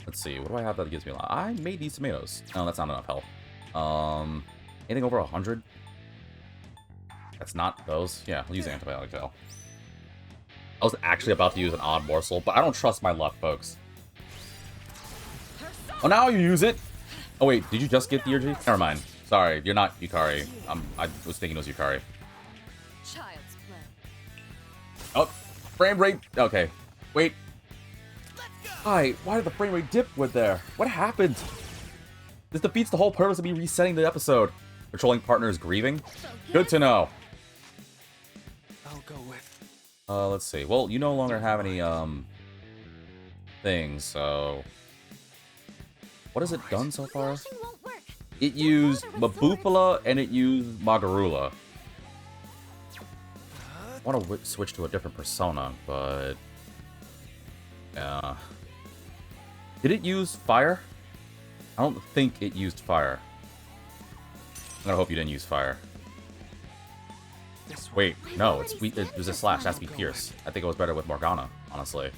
Let's see, what do I have that gives me a lot? I made these tomatoes. No, that's not enough health. Anything over 100? That's not those? Yeah, I'll use antibiotic gel. I was actually about to use an odd morsel, but I don't trust my luck, folks. Oh, now you use it. Oh, wait. Did you just get the Urgy? Never mind. Sorry, you're not Yukari. I was thinking it was Yukari. Child's play. Oh, frame rate. Okay. Wait. Hi, why did the frame rate dip with there? What happened? This defeats the whole purpose of me resetting the episode. Patrolling partner is grieving? Good to know. I'll go with. Let's see. Well, you no longer have any, things, so... What has it done so far? Flashing won't work. It used Mabufala and it used Magarula. I want to switch to a different persona, but... Yeah. Did it use fire? I don't think it used fire. I'm gonna hope you didn't use fire. Wait, no, it was a slash. It has to be Pierce. I think it was better with Morgana, honestly.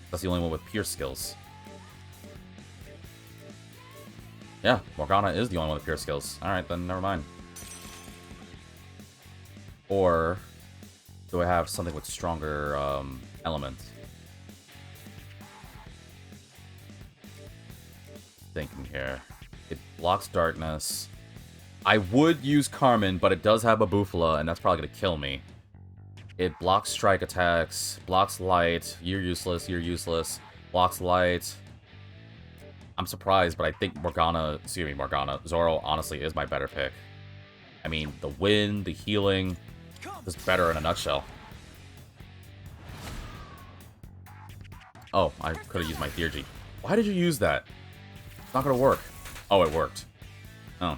That's the only one with Pierce skills. Yeah, Morgana is the only one with Pierce skills. Alright, then never mind. Or do I have something with stronger elements? Thinking here. It blocks darkness. I would use Carmen, but it does have a Bufala, and that's probably gonna kill me. It blocks strike attacks, blocks light, you're useless, blocks light. I'm surprised, but I think Morgana, Zoro honestly is my better pick. I mean, the wind, the healing, is better in a nutshell. Oh, I could have used my Theurgy. Why did you use that? It's not gonna work. Oh, it worked. Oh.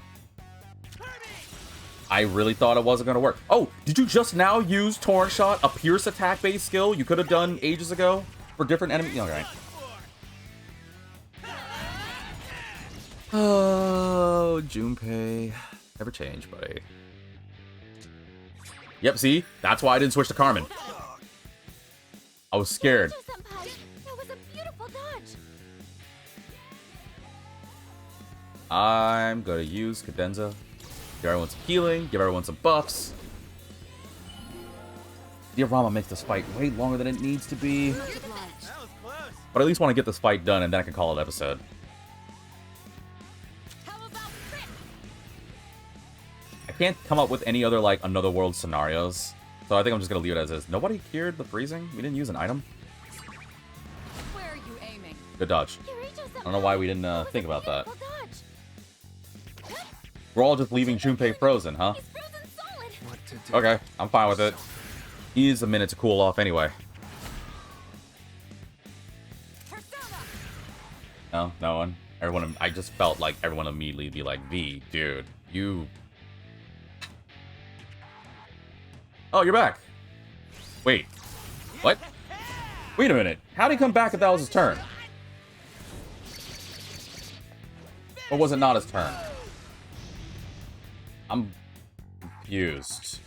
I really thought it wasn't gonna work. Oh, did you just now use Torrent Shot, a Pierce attack-based skill you could have done ages ago for different enemies? Okay. Oh, Junpei. Never change, buddy. Yep, see? That's why I didn't switch to Carmen. I was scared. Senpai, that was a beautiful dodge. I'm gonna use Cadenza. Give everyone some healing, give everyone some buffs. Diorama makes this fight way longer than it needs to be. That was close. But I at least want to get this fight done, and then I can call it an episode. How about crit? I can't come up with any other, like, Another World scenarios. So I think I'm just gonna leave it as is. Nobody cured the freezing? We didn't use an item? Where are you aiming? Good dodge. I don't know why we didn't think about that. We're all just leaving Junpei frozen, huh? He's frozen solid. What to do? Okay, I'm fine with it. He needs a minute to cool off anyway. Persona! No, no one. Everyone, I just felt like everyone immediately be like, V, dude, you... Oh, you're back. Wait. What? Wait a minute. How'd he come back if that was his turn? Or was it not his turn? I'm confused.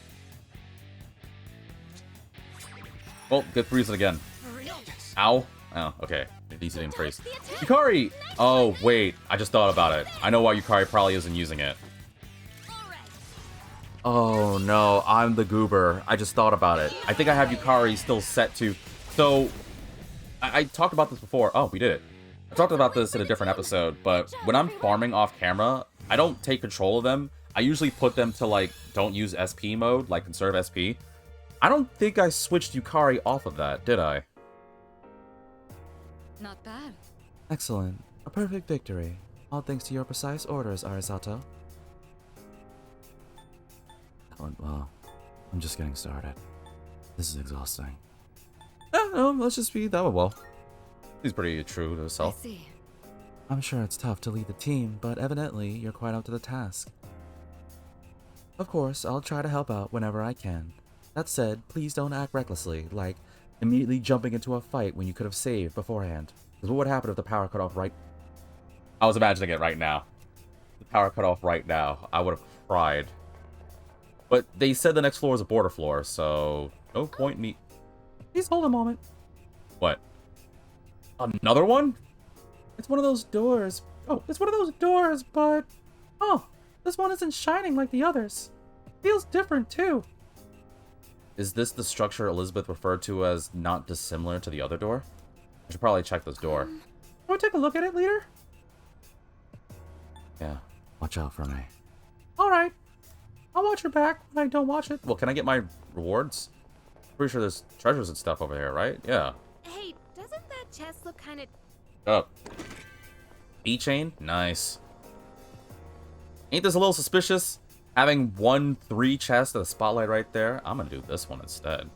Well, good freeze it again. Ow. Oh, okay. Decent didn't freeze. Yukari! Oh, wait. I just thought about it. I know why Yukari probably isn't using it. Oh, no. I'm the goober. I just thought about it. I think I have Yukari still set to... So, I talked about this before. Oh, we did it. I talked about this in a different episode, but when I'm farming off camera, I don't take control of them. I usually put them to, like, don't use SP mode, like conserve SP. I don't think I switched Yukari off of that, did I? Not bad. Excellent. A perfect victory. All thanks to your precise orders, Arisato. That went well. I'm just getting started. This is exhausting. No, let's just be that well. He's pretty true to I himself. see. I'm sure it's tough to lead the team, but evidently you're quite up to the task. Of course, I'll try to help out whenever I can. That said, please don't act recklessly, like immediately jumping into a fight when you could have saved beforehand. Because what would happen if the power cut off right... I was imagining it right now. The power cut off right now. I would have cried. But they said the next floor is a border floor, so no point in me... Please hold a moment. What? Another one? It's one of those doors. Oh, it's one of those doors, but... Oh, this one isn't shining like the others. Feels different, too. Is this the structure Elizabeth referred to as not dissimilar to the other door? I should probably check this door. Can we take a look at it, leader? Yeah, watch out for me. Alright. I'll watch your back when I don't watch it. Well, can I get my rewards? Pretty sure there's treasures and stuff over here, right? Yeah. Hey, doesn't that chest look kind of... Oh. E-chain? Nice. Ain't this a little suspicious? Having 1-3 chest at a spotlight right there? I'm gonna do this one instead.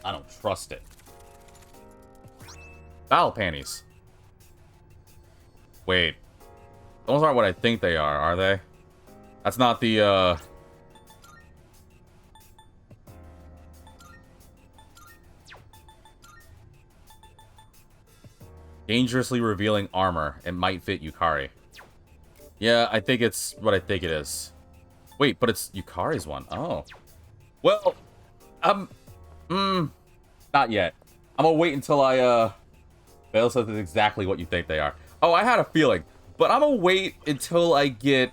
I don't trust it. Battle panties. Wait. Those aren't what I think they are they? That's not the, Dangerously revealing armor. It might fit Yukari. Yeah, I think it's what I think it is. Wait, but it's Yukari's one. Oh. Well, not yet. I'm gonna wait until Vale says it's exactly what you think they are. Oh, I had a feeling. But I'm gonna wait until I get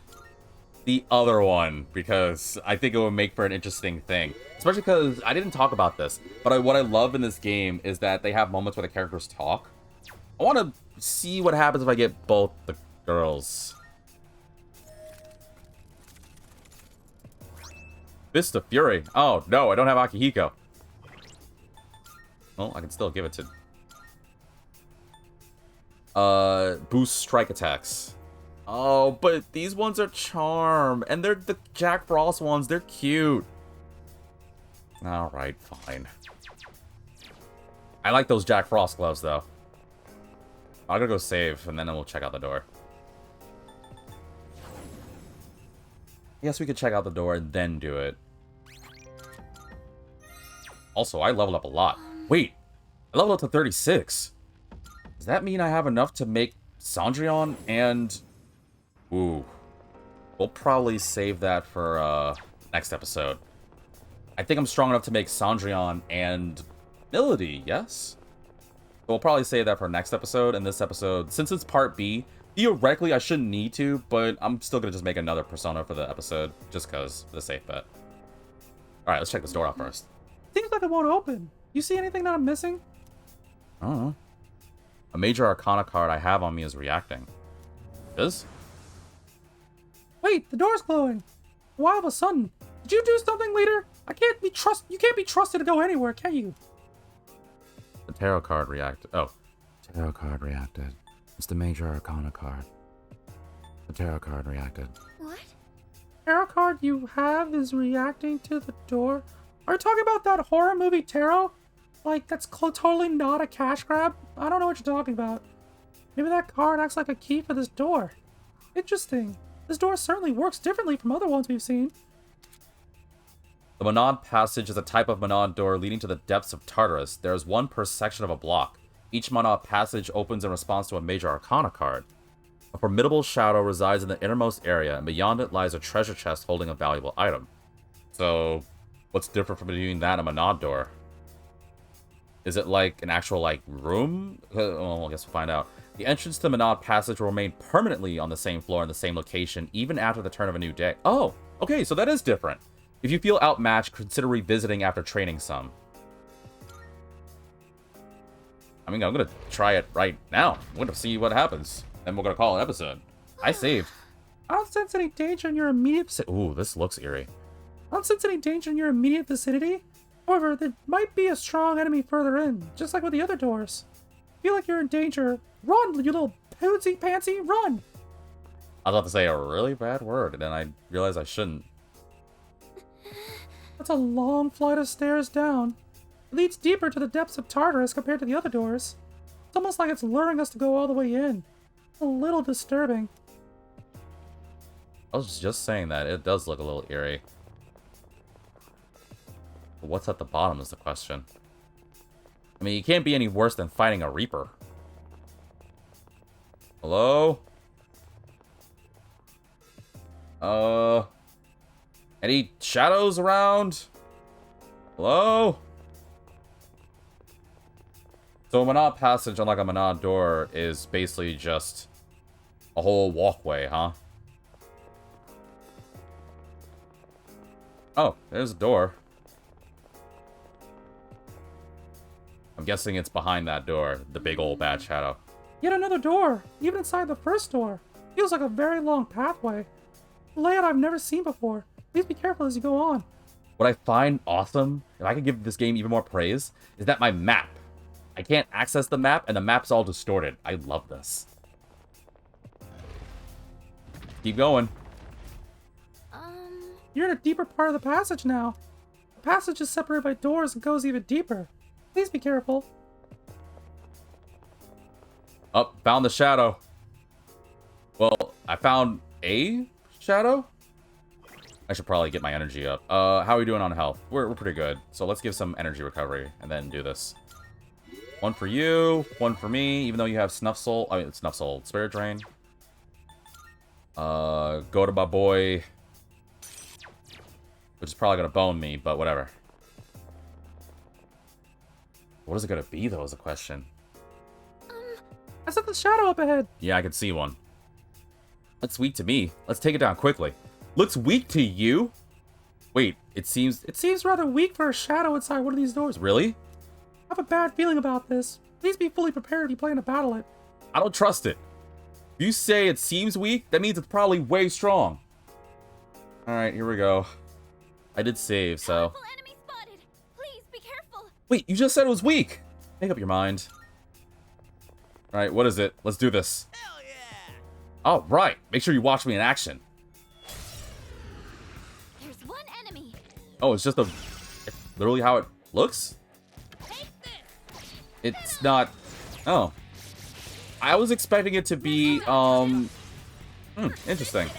the other one, because I think it would make for an interesting thing. Especially because I didn't talk about this, but what I love in this game is that they have moments where the characters talk. I want to see what happens if I get both the girls. Fist of Fury. Oh, no, I don't have Akihiko. Well, I can still give it to... boost strike attacks. Oh, but these ones are charm. And they're the Jack Frost ones. They're cute. Alright, fine. I like those Jack Frost gloves, though. I'm gonna go save, and then we'll check out the door. Yes, we could check out the door and then do it. Also, I leveled up a lot. Wait, I leveled up to 36. Does that mean I have enough to make Cendrillon and... Ooh. We'll probably save that for next episode. I think I'm strong enough to make Cendrillon and Milady, yes? We'll probably save that for next episode. And this episode, since it's part B, theoretically I shouldn't need to, but I'm still going to just make another persona for the episode, just because, the safe bet. Alright, let's check this door out first. Seems like it won't open. You see anything that I'm missing? I don't know. A major arcana card I have on me is reacting. Is? Wait, the door's glowing. Why all of a sudden? Did you do something, leader? You can't be trusted to go anywhere, can you? The tarot card reacted. Oh. Tarot card reacted. It's the major arcana card. The tarot card reacted. What? Tarot card you have is reacting to the door? Are you talking about that horror movie Tarot? Like, that's totally not a cash grab? I don't know what you're talking about. Maybe that card acts like a key for this door. Interesting. This door certainly works differently from other ones we've seen. The Monad Passage is a type of Monad door leading to the depths of Tartarus. There is one per section of a block. Each Monad Passage opens in response to a major arcana card. A formidable shadow resides in the innermost area, and beyond it lies a treasure chest holding a valuable item. So, what's different from doing that in a Monad door? Is it like an actual, like, room? Well, I guess we'll find out. The entrance to the Monad Passage will remain permanently on the same floor in the same location, even after the turn of a new day. Oh, okay, so that is different. If you feel outmatched, consider revisiting after training some. I mean, I'm gonna try it right now. I'm gonna see what happens. Then we're gonna call it an episode. I saved. I don't sense any danger in your immediate vicinity. Ooh, this looks eerie. I don't sense any danger in your immediate vicinity. However, there might be a strong enemy further in, just like with the other doors. Feel like you're in danger. Run, you little pootsy-pantsy, run! I was about to say a really bad word, and then I realized I shouldn't. That's a long flight of stairs down. It leads deeper to the depths of Tartarus compared to the other doors. It's almost like it's luring us to go all the way in. A little disturbing. I was just saying that. It does look a little eerie. But what's at the bottom is the question. I mean, you can't be any worse than fighting a Reaper. Hello? Any shadows around? Hello? So a Monad Passage, unlike a Monad door, is basically just a whole walkway, huh? Oh, there's a door. guessing it's behind that door, the big old bad shadow. Yet another door, even inside the first door. Feels like a very long pathway. A layout I've never seen before. Please be careful as you go on. What I find awesome, if I could give this game even more praise, is that my map. I can't access the map, and the map's all distorted. I love this. Keep going. You're in a deeper part of the passage now. The passage is separated by doors and goes even deeper. Please be careful. Oh, found the shadow. Well, I found a shadow? I should probably get my energy up. How are we doing on health? We're pretty good. So let's give some energy recovery and then do this. One for you, one for me, even though you have Snuff Soul. I mean, Snuff Soul. Spirit Drain. Go to my boy. Which is probably going to bone me, but whatever. What is it going to be, though, is the question. I set the shadow up ahead. Yeah, I can see one. Looks weak to me. Let's take it down quickly. Looks weak to you? Wait, it seems rather weak for a shadow inside one of these doors. Really? I have a bad feeling about this. Please be fully prepared if you plan to battle it. I don't trust it. If you say it seems weak, that means it's probably way strong. Alright, here we go. I did save, so... Powerful enemy spotted. Please be careful. Wait, you just said it was weak! Make up your mind. Alright, what is it? Let's do this. Hell yeah! Alright, make sure you watch me in action. There's one enemy. Oh, it's just a... It's literally how it looks? It's not... Oh. I was expecting it to be, interesting.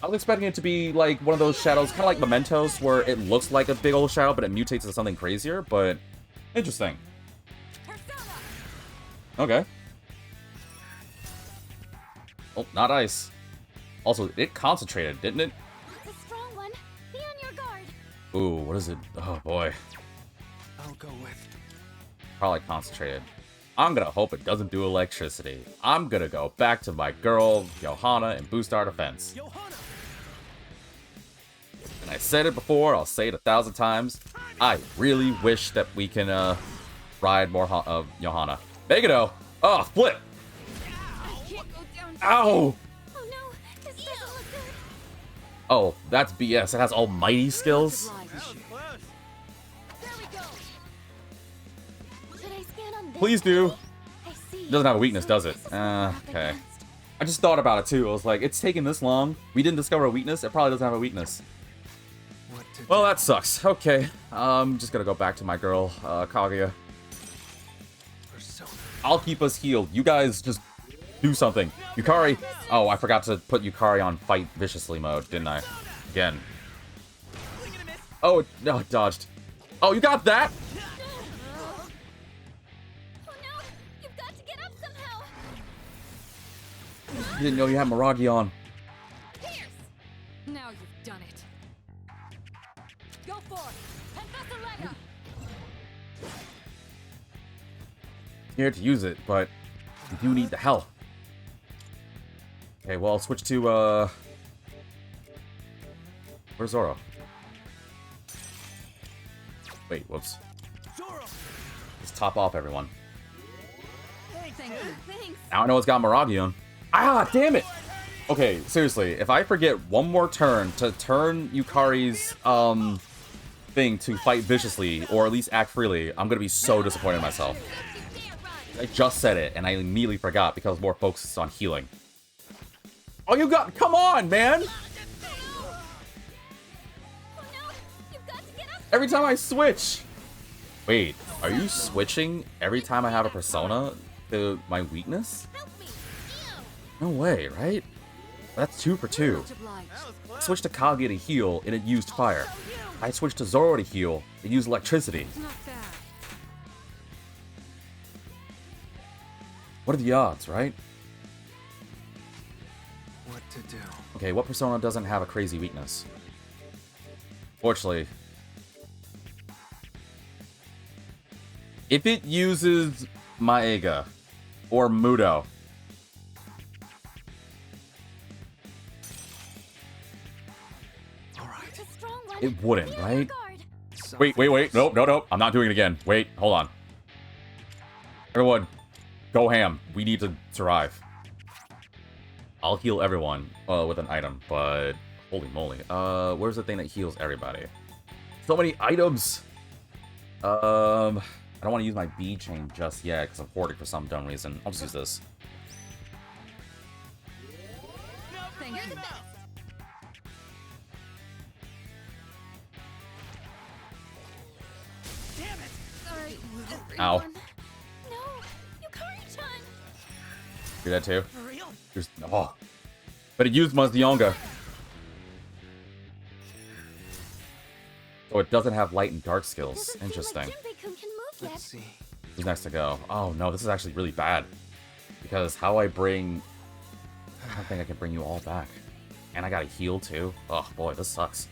I was expecting it to be like one of those shadows, kind of like Mementos, where it looks like a big old shadow, but it mutates into something crazier, but interesting. Okay. Oh, not ice. Also, it concentrated, didn't it? That's a strong one. Be on your guard. Ooh, what is it? Oh, boy. I'll go with. Probably concentrated. I'm gonna hope it doesn't do electricity. I'm gonna go back to my girl, Johanna, and boost our defense. Johanna! And I said it before, I'll say it 1,000 times. I really wish that we can, ride more Johanna. Megado! Oh, flip! Ow! Oh no, this doesn't look good. Oh, that's BS. It has almighty skills. That was close. There we go. Should I scan on this? Please do. I see. It doesn't have a weakness, does it? This is what we're up Okay. against. I just thought about it too. I was like, it's taking this long. We didn't discover a weakness. It probably doesn't have a weakness. What to Well, that sucks. Okay. I'm just gonna go back to my girl, Kaguya. Persona. I'll keep us healed. You guys just do something. Yukari. Oh, I forgot to put Yukari on fight viciously mode, didn't I? Again. Oh, no, it dodged. Oh, you got that? Oh no, you've got to get up somehow. You didn't know you had Miragi on. Now you've done it. Go for it. Professor Lega. Here to use it, but you do need the help. Okay, well, I'll switch to, where's Zoro? Wait, whoops. Zoro! Let's top off everyone. Thank you. Thanks. Now I know it's got Miragi on. Ah, damn it! Okay, seriously, if I forget one more turn to turn Yukari's, thing to fight viciously, or at least act freely, I'm gonna be so disappointed in myself. I just said it, and I immediately forgot because I was more focused on healing. Oh, you got... Come on, man! Oh no, you've got to get up. Every time I switch! Wait, are you switching every time I have a persona to my weakness? Help me. No way, right? That's 2 for 2. Much obliged. I switched to Kaguya to heal, and it used fire. I switched to Zoro to heal, it used electricity. Not bad. What are the odds, right? What to do? Okay, what persona doesn't have a crazy weakness? Fortunately. If it uses Maega or Mudo, All right. It's a strong one. it wouldn't, Be on your right? guard. Wait. Nope. I'm not doing it again. Wait, hold on. Everyone, go ham. We need to survive. I'll heal everyone with an item, but holy moly. Where's the thing that heals everybody? So many items! I don't want to use my B chain just yet because I'm hoarding for some dumb reason. I'll just use this. Thank you. Damn it! Sorry, Ow. everyone. No, Yukari-chan! Do that too? For real? There's, oh. But it used Mazionga. So it doesn't have light and dark skills. Doesn't Interesting. seem like Jinbei-kun can move yet. Let's see. Who's next to go? Oh no, this is actually really bad. Because how I bring... I don't think I can bring you all back. And I gotta heal too. Oh boy, this sucks.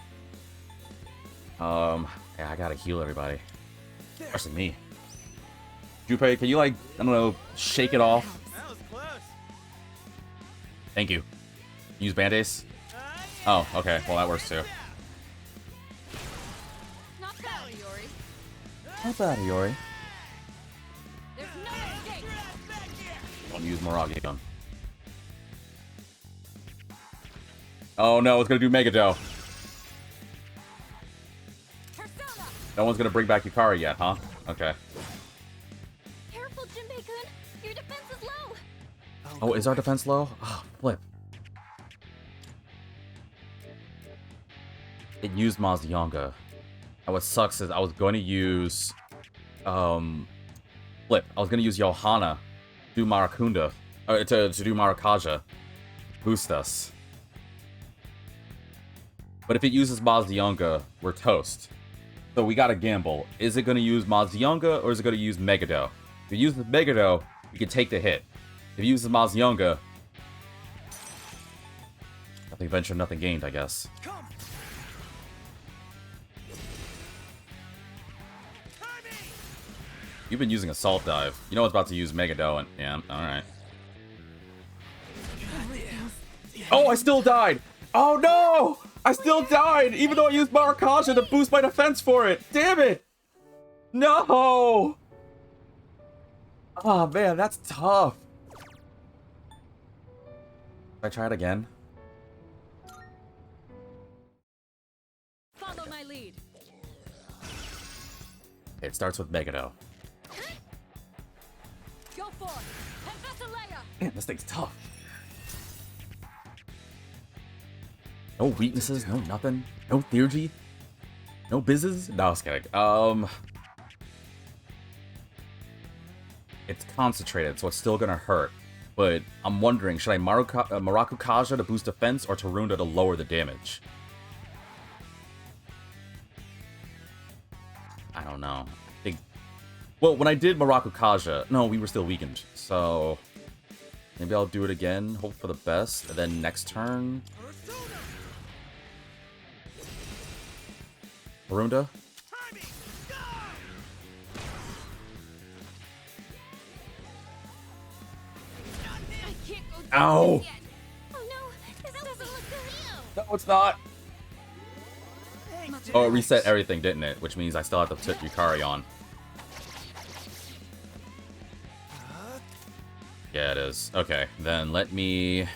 Yeah, I gotta heal everybody. Especially me. Junpei, can you like, I don't know, shake it off? That was close. Thank you. Use Band-Aids? Oh, okay. Well, that works too. Not bad, Yori. Not bad, Iori. There's no escape. Don't use Mirage gun. Oh no, it's gonna do Mega Joe. Persona. No one's gonna bring back Yukari yet, huh? Okay. Careful, Jinbei-kun! Your defense is low! Oh, is our defense low? Oh, flip. It used Mazionga. And what sucks is I was going to use... Flip. I was going to use Johanna to do Marakunda. To do Marakaja. Boost us. But if it uses Mazionga, we're toast. So we gotta gamble. Is it gonna use Mazionga or is it gonna use Megado? If it uses Megado, we can take the hit. If it uses Mazionga, nothing ventured, nothing gained, I guess. Come. Timing. You've been using Assault Dive. You know it's about to use Megado, and yeah, alright. Oh, I still died! Oh no! I still died, even though I used Marakaja to boost my defense for it! Damn it! No! Oh man, that's tough. Should I try it again? Follow my lead. It starts with Megado. Go for it. Professor Leia. Man, this thing's tough. No weaknesses, no nothing, no theurgy, no bizzes. No, I was kidding. It's concentrated, so it's still gonna hurt. But I'm wondering, should I Marakukaja to boost defense or Tarunda to lower the damage? I don't know. I think. Well, when I did Marakukaja, no, we were still weakened. So maybe I'll do it again. Hope for the best. And then next turn. Tarunda? Timing. I can't go. Ow! Yet. Oh no, this doesn't look good! No, it's not. Thanks, Oh, it Jax. reset everything, didn't it? Which means I still have to put Yukari on. Yeah, it is. Okay, then let me...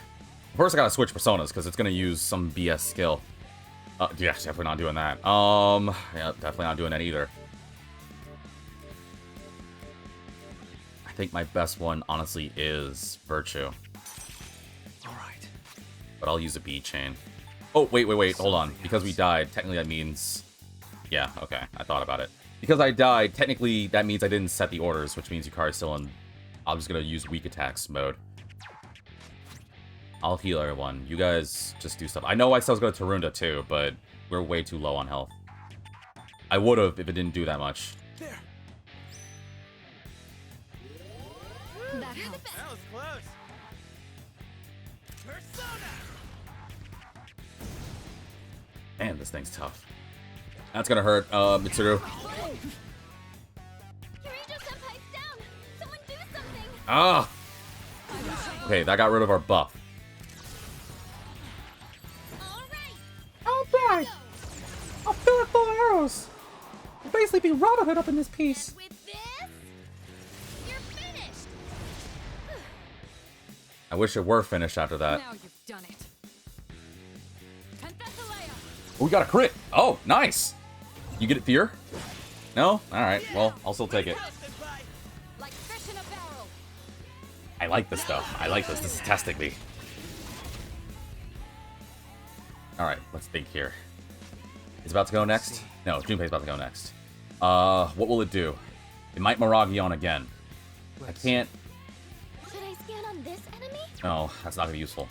First I gotta switch personas, because it's gonna use some BS skill. Yeah, definitely not doing that. Yeah, definitely not doing that either. I think my best one, honestly, is Virtue. Alright. But I'll use a B chain. Oh, wait, hold on. Because we died, technically that means... Yeah, okay, I thought about it. Because I died, technically that means I didn't set the orders, which means Yukari's still in... I'm just gonna use weak attacks mode. I'll heal everyone. You guys just do stuff. I know I still was going to Tarunda too, but we're way too low on health. I would have if it didn't do that much. There. That helps. That was close. Persona. Man, this thing's tough. That's gonna hurt, Mitsuru. Kirijo-senpai's down! Someone do something! Ah! Okay, that got rid of our buff. Alright! I'll die! I'll fill it full of arrows! I'll basically be Robin Hood up in this piece! With this, you're finished! I wish it were finished after that. Now you've done it. Penthesilea! Oh, we got a crit. Oh, nice. You get it, Fear? No? Alright, well, I'll still take it. Like fish in a barrel. I like this, though. I like this. This is testing me. Alright, let's think here. It's about to go next? No, Junpei's about to go next. What will it do? It might Miragion again. I can't... Should I scan on this enemy? No, that's not gonna be useful.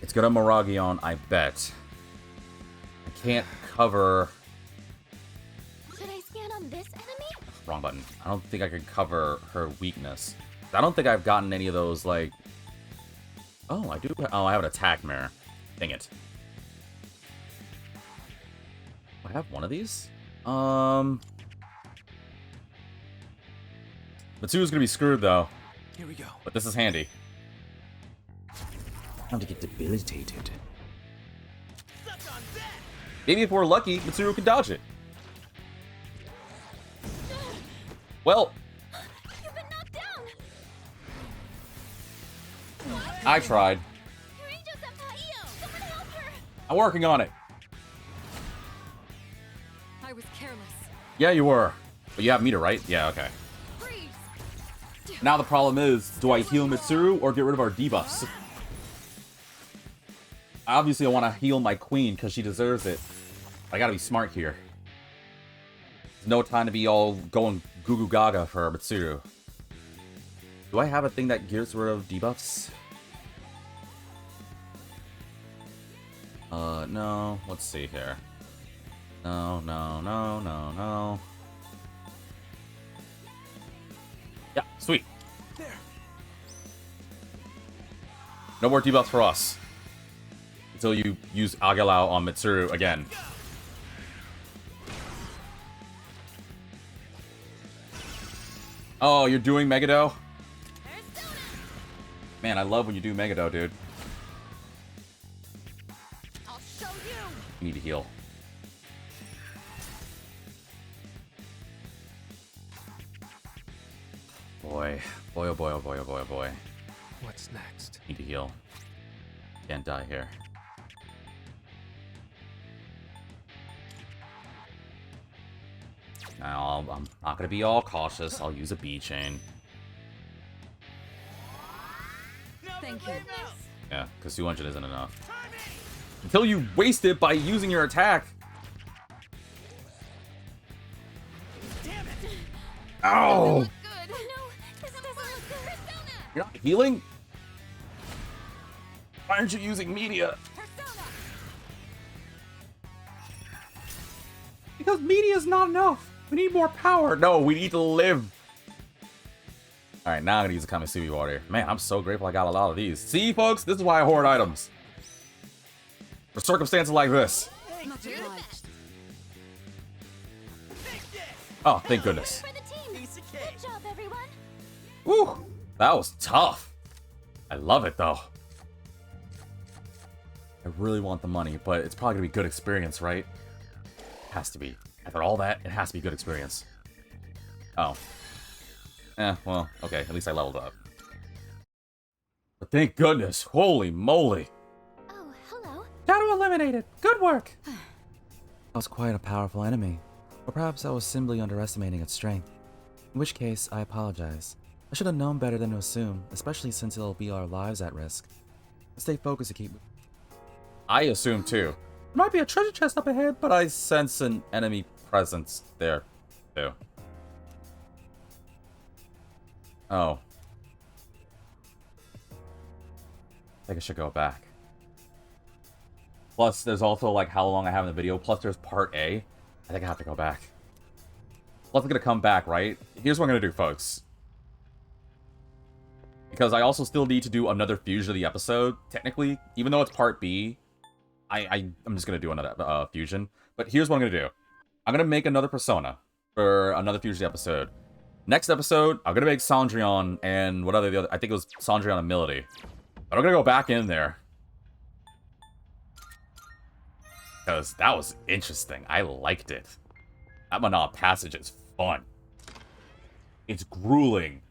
It's gonna Miragion, I bet. I can't cover... Should I scan on this enemy? Wrong button. I don't think I can cover her weakness. I don't think I've gotten any of those, like... Oh, I do... Oh, I have an attack mirror. Dang it. I have one of these? Mitsuru's gonna be screwed, though. Here we go. But this is handy. Time to get debilitated. Maybe if we're lucky, Mitsuru can dodge it. Well, You've been knocked down! I tried. Someone help her! I'm working on it. I was careless. Yeah, you were. But you have meter, right? Yeah, okay. Freeze! Now the problem is, do I heal Mitsuru or get rid of our debuffs? Obviously, I want to heal my queen because she deserves it. I gotta be smart here. There's no time to be all going goo goo gaga for Mitsuru. Do I have a thing that gets rid of debuffs? No. Let's see here. No. Yeah, sweet. There. No more debuffs for us. Until you use Agalao on Mitsuru again. Oh, you're doing Megado? Man, I love when you do Megado, dude. I'll show you! You need to heal. Boy. Boy, oh boy, oh boy, oh boy, oh boy. What's next? Need to heal. Can't die here. Now, I'm not gonna be all cautious. I'll use a B chain. Thank you. Yeah, because 200 isn't enough. Until you waste it by using your attack. Ow! Good. No, this doesn't look good. Persona! You're not healing? Why aren't you using media? Persona! Because media's not enough. We need more power. No, we need to live. Alright, now I'm gonna use the Kamisubi water. Man, I'm so grateful I got a lot of these. See, folks? This is why I hoard items. For circumstances like this. Much obliged. Oh, thank goodness. For the team! Good job, everyone! Woo! That was tough. I love it, though. I really want the money, but it's probably gonna be good experience, right? Has to be. After all that, it has to be good experience. Oh. Well, okay. At least I leveled up. But thank goodness. Holy moly. Oh, hello. Shadow eliminated. Good work. That was quite a powerful enemy. Or perhaps I was simply underestimating its strength. In which case, I apologize. I should have known better than to assume, especially since it'll be our lives at risk. Let's stay focused to keep... I assume too. There might be a treasure chest up ahead, But I sense an enemy presence there, too. Oh. I think I should go back. Plus, there's also, like, how long I have in the video. Plus, there's part A. I think I have to go back. Plus, I'm gonna come back, right? Here's what I'm gonna do, folks. Because I also still need to do another fusion of the episode, technically. Even though it's part B, I'm just gonna do another fusion. But here's what I'm gonna do. I'm gonna make another Persona for another fusion episode. Next episode, I'm gonna make Cendrillon and what other the other? I think it was Cendrillon and Melody. But I'm gonna go back in there because that was interesting. I liked it. That Monob passage is fun. It's grueling,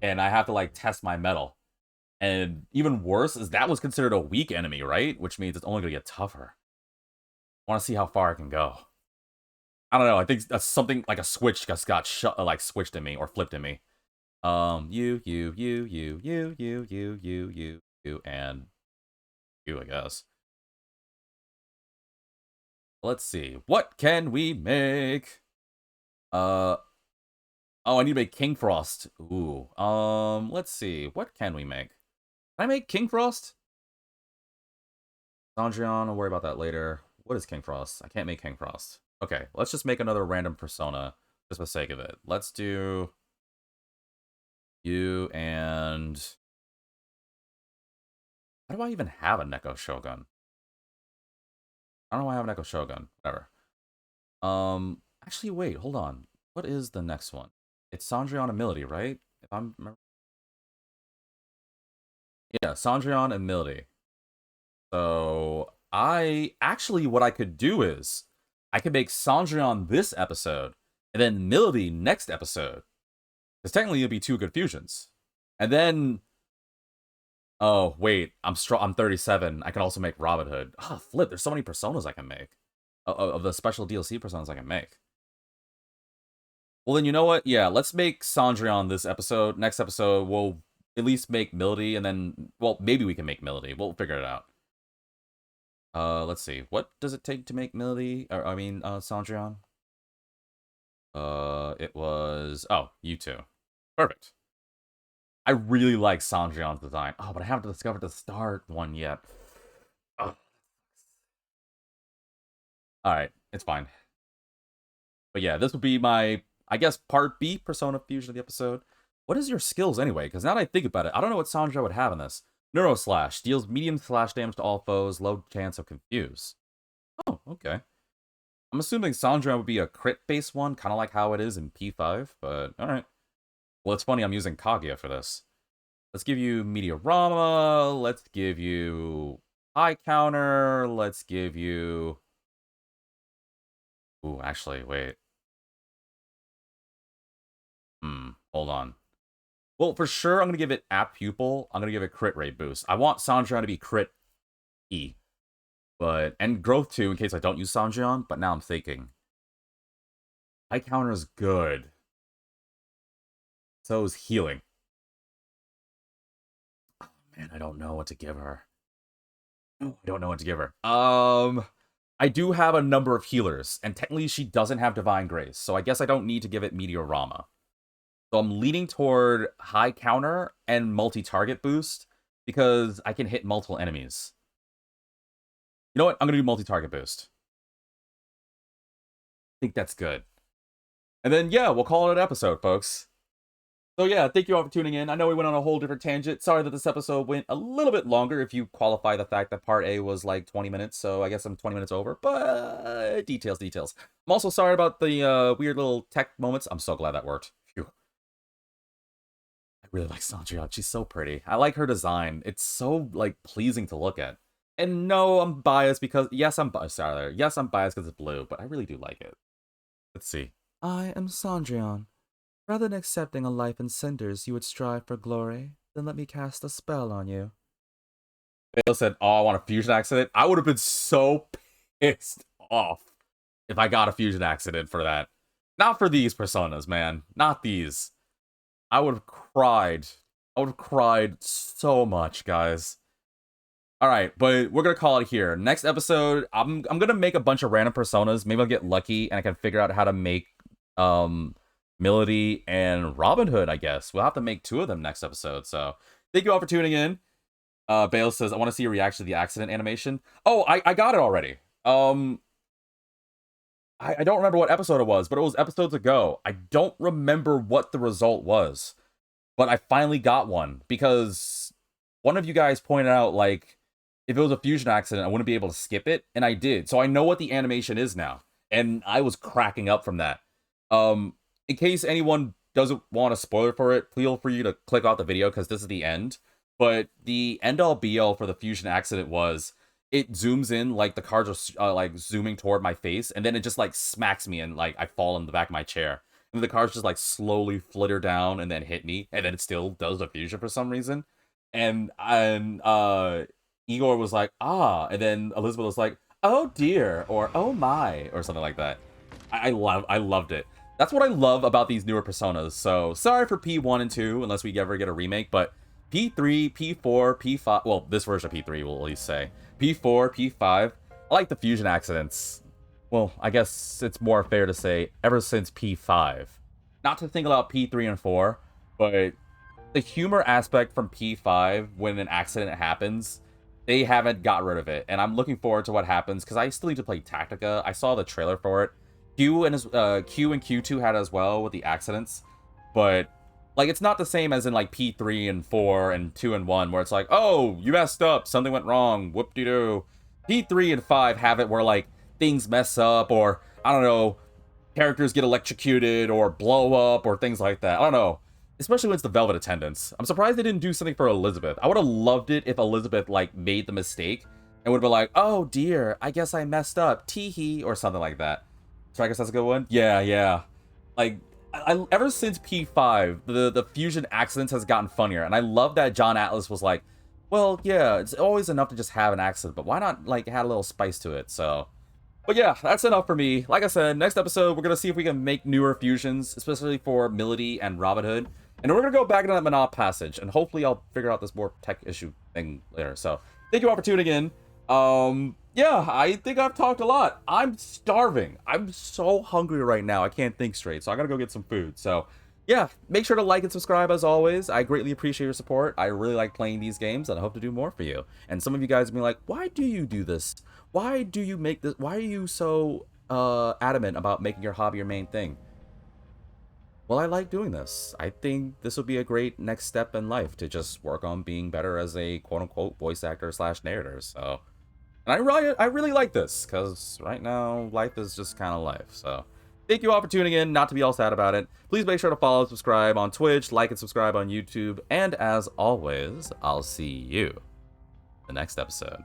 and I have to like test my metal. And even worse is that was considered a weak enemy, right? Which means it's only going to get tougher. I want to see how far it can go. I don't know. I think that's something like a switch just got like switched in me or flipped in me. You, and you, I guess. Let's see. What can we make? Oh, I need to make King Frost. Ooh. Let's see. What can we make? Can I make King Frost? Cendrillon, I'll worry about that later. What is King Frost? I can't make King Frost. Okay, let's just make another random persona, just for the sake of it. Let's do you and... How do I even have a Neko Shogun? I don't know why I have an Neko Shogun. Whatever. Actually, wait, hold on. What is the next one? It's Cendrillon and Milady, right? If I'm... Yeah, Cendrillon and Milady. So, what I could do is, I could make Cendrillon this episode, and then Milady next episode. Because technically it'd be 2 good fusions. And then... Oh, wait, I'm 37. I can also make Robin Hood. Oh, flip, there's so many personas I can make. Of the special DLC personas I can make. Well, then you know what? Yeah, let's make Cendrillon this episode. Next episode, we'll at least make Milady, and then... Well, maybe we can make Milady. We'll figure it out. Let's see. What does it take to make Milady? Or, Cendrillon? It was... Oh, you two. Perfect. I really like Cendrillon's design. Oh, but I haven't discovered the star one yet. Oh. Alright, it's fine. But yeah, this would be my, I guess, part B Persona Fusion of the episode. What is your skills anyway? Because now that I think about it, I don't know what Cendrillon would have in this. Neuro Slash. Deals medium slash damage to all foes. Low chance of confuse. Oh, okay. I'm assuming Cendrillon would be a crit-based one, kind of like how it is in P5, but alright. Well, it's funny I'm using Kaguya for this. Let's give you Meteorama. Let's give you High Counter. Let's give you... Ooh, actually, wait. Hold on. Well, for sure, I'm going to give it Apt Pupil. I'm going to give it Crit Rate Boost. I want Cendrillon to be Crit E. And Growth 2 in case I don't use Cendrillon, but now I'm thinking. High Counter is good. So is Healing. Oh, man, I don't know what to give her. I don't know what to give her. I do have a number of healers, and technically she doesn't have Divine Grace, so I guess I don't need to give it Meteorama. So I'm leaning toward High Counter and Multi-Target Boost, because I can hit multiple enemies. You know what? I'm going to do Multi-Target Boost. I think that's good. And then, yeah, we'll call it an episode, folks. So yeah, thank you all for tuning in. I know we went on a whole different tangent. Sorry that this episode went a little bit longer if you qualify the fact that part A was like 20 minutes, so I guess I'm 20 minutes over, but details. I'm also sorry about the weird little tech moments. I'm so glad that worked. Phew. I really like Cendrillon. She's so pretty. I like her design. It's so, like, pleasing to look at. And no, I'm biased because, yes, I'm biased because it's blue, but I really do like it. Let's see. I am Cendrillon. Rather than accepting a life in cinders, you would strive for glory. Then let me cast a spell on you. Bale said, oh, I want a fusion accident. I would have been so pissed off if I got a fusion accident for that. Not for these personas, man. Not these. I would have cried. I would have cried so much, guys. Alright, but we're gonna call it here. Next episode, I'm gonna make a bunch of random personas. Maybe I'll get lucky and I can figure out how to make Milady and Robin Hood, I guess. We'll have to make 2 of them next episode, so thank you all for tuning in. Bale says, I want to see a reaction to the accident animation. Oh, I got it already. I don't remember what episode it was, but it was episodes ago. I don't remember what the result was, but I finally got one, because one of you guys pointed out, like, if it was a fusion accident, I wouldn't be able to skip it, and I did. So I know what the animation is now, and I was cracking up from that. In case anyone doesn't want a spoiler for it, feel free to click off the video because this is the end. But the end-all be-all for the fusion accident was it zooms in, like the cards are like zooming toward my face, and then it just like smacks me and like I fall in the back of my chair. And the cards just like slowly flitter down and then hit me, and then it still does the fusion for some reason. And Igor was like, ah, and then Elizabeth was like, oh dear, or oh my, or something like that. I loved it. That's what I love about these newer Personas. So sorry for P1 and 2, unless we ever get a remake, but P3, P4, P5, well, this version of P3 will at least say, P4, P5, I like the fusion accidents. Well, I guess it's more fair to say ever since P5. Not to think about P3 and 4, but the humor aspect from P5 when an accident happens, they haven't got rid of it. And I'm looking forward to what happens because I still need to play Tactica. I saw the trailer for it. Q and Q2 had as well with the accidents, but like it's not the same as in like P3 and 4 and 2 and 1 where it's like, oh, you messed up, something went wrong, whoop-de-doo. P3 and 5 have it where like things mess up, or I don't know, characters get electrocuted or blow up or things like that. I don't know. Especially when it's the Velvet Attendants. I'm surprised they didn't do something for Elizabeth. I would have loved it if Elizabeth like made the mistake and would have been like, oh dear, I guess I messed up, tee-hee, or something like that. So I guess that's a good one. Yeah. Like, I ever since P5, the fusion accidents has gotten funnier, and I love that John Atlas was like, well, yeah, it's always enough to just have an accident, but why not like add a little spice to it? So, but yeah, that's enough for me. Like I said, next episode we're gonna see if we can make newer fusions, especially for Milady and Robin Hood, and we're gonna go back into that Monop passage, and hopefully I'll figure out this more tech issue thing later. So, thank you all for tuning in. Yeah, I think I've talked a lot. I'm starving. I'm so hungry right now. I can't think straight, so I gotta go get some food. So, yeah, make sure to like and subscribe as always. I greatly appreciate your support. I really like playing these games, and I hope to do more for you. And some of you guys have been like, why do you do this? Why do you make this? Why are you so adamant about making your hobby your main thing? Well, I like doing this. I think this would be a great next step in life to just work on being better as a quote-unquote voice actor / narrator. So, and I really like this, because right now, life is just kind of life. So, thank you all for tuning in, not to be all sad about it. Please make sure to follow and subscribe on Twitch, like and subscribe on YouTube, and as always, I'll see you in the next episode.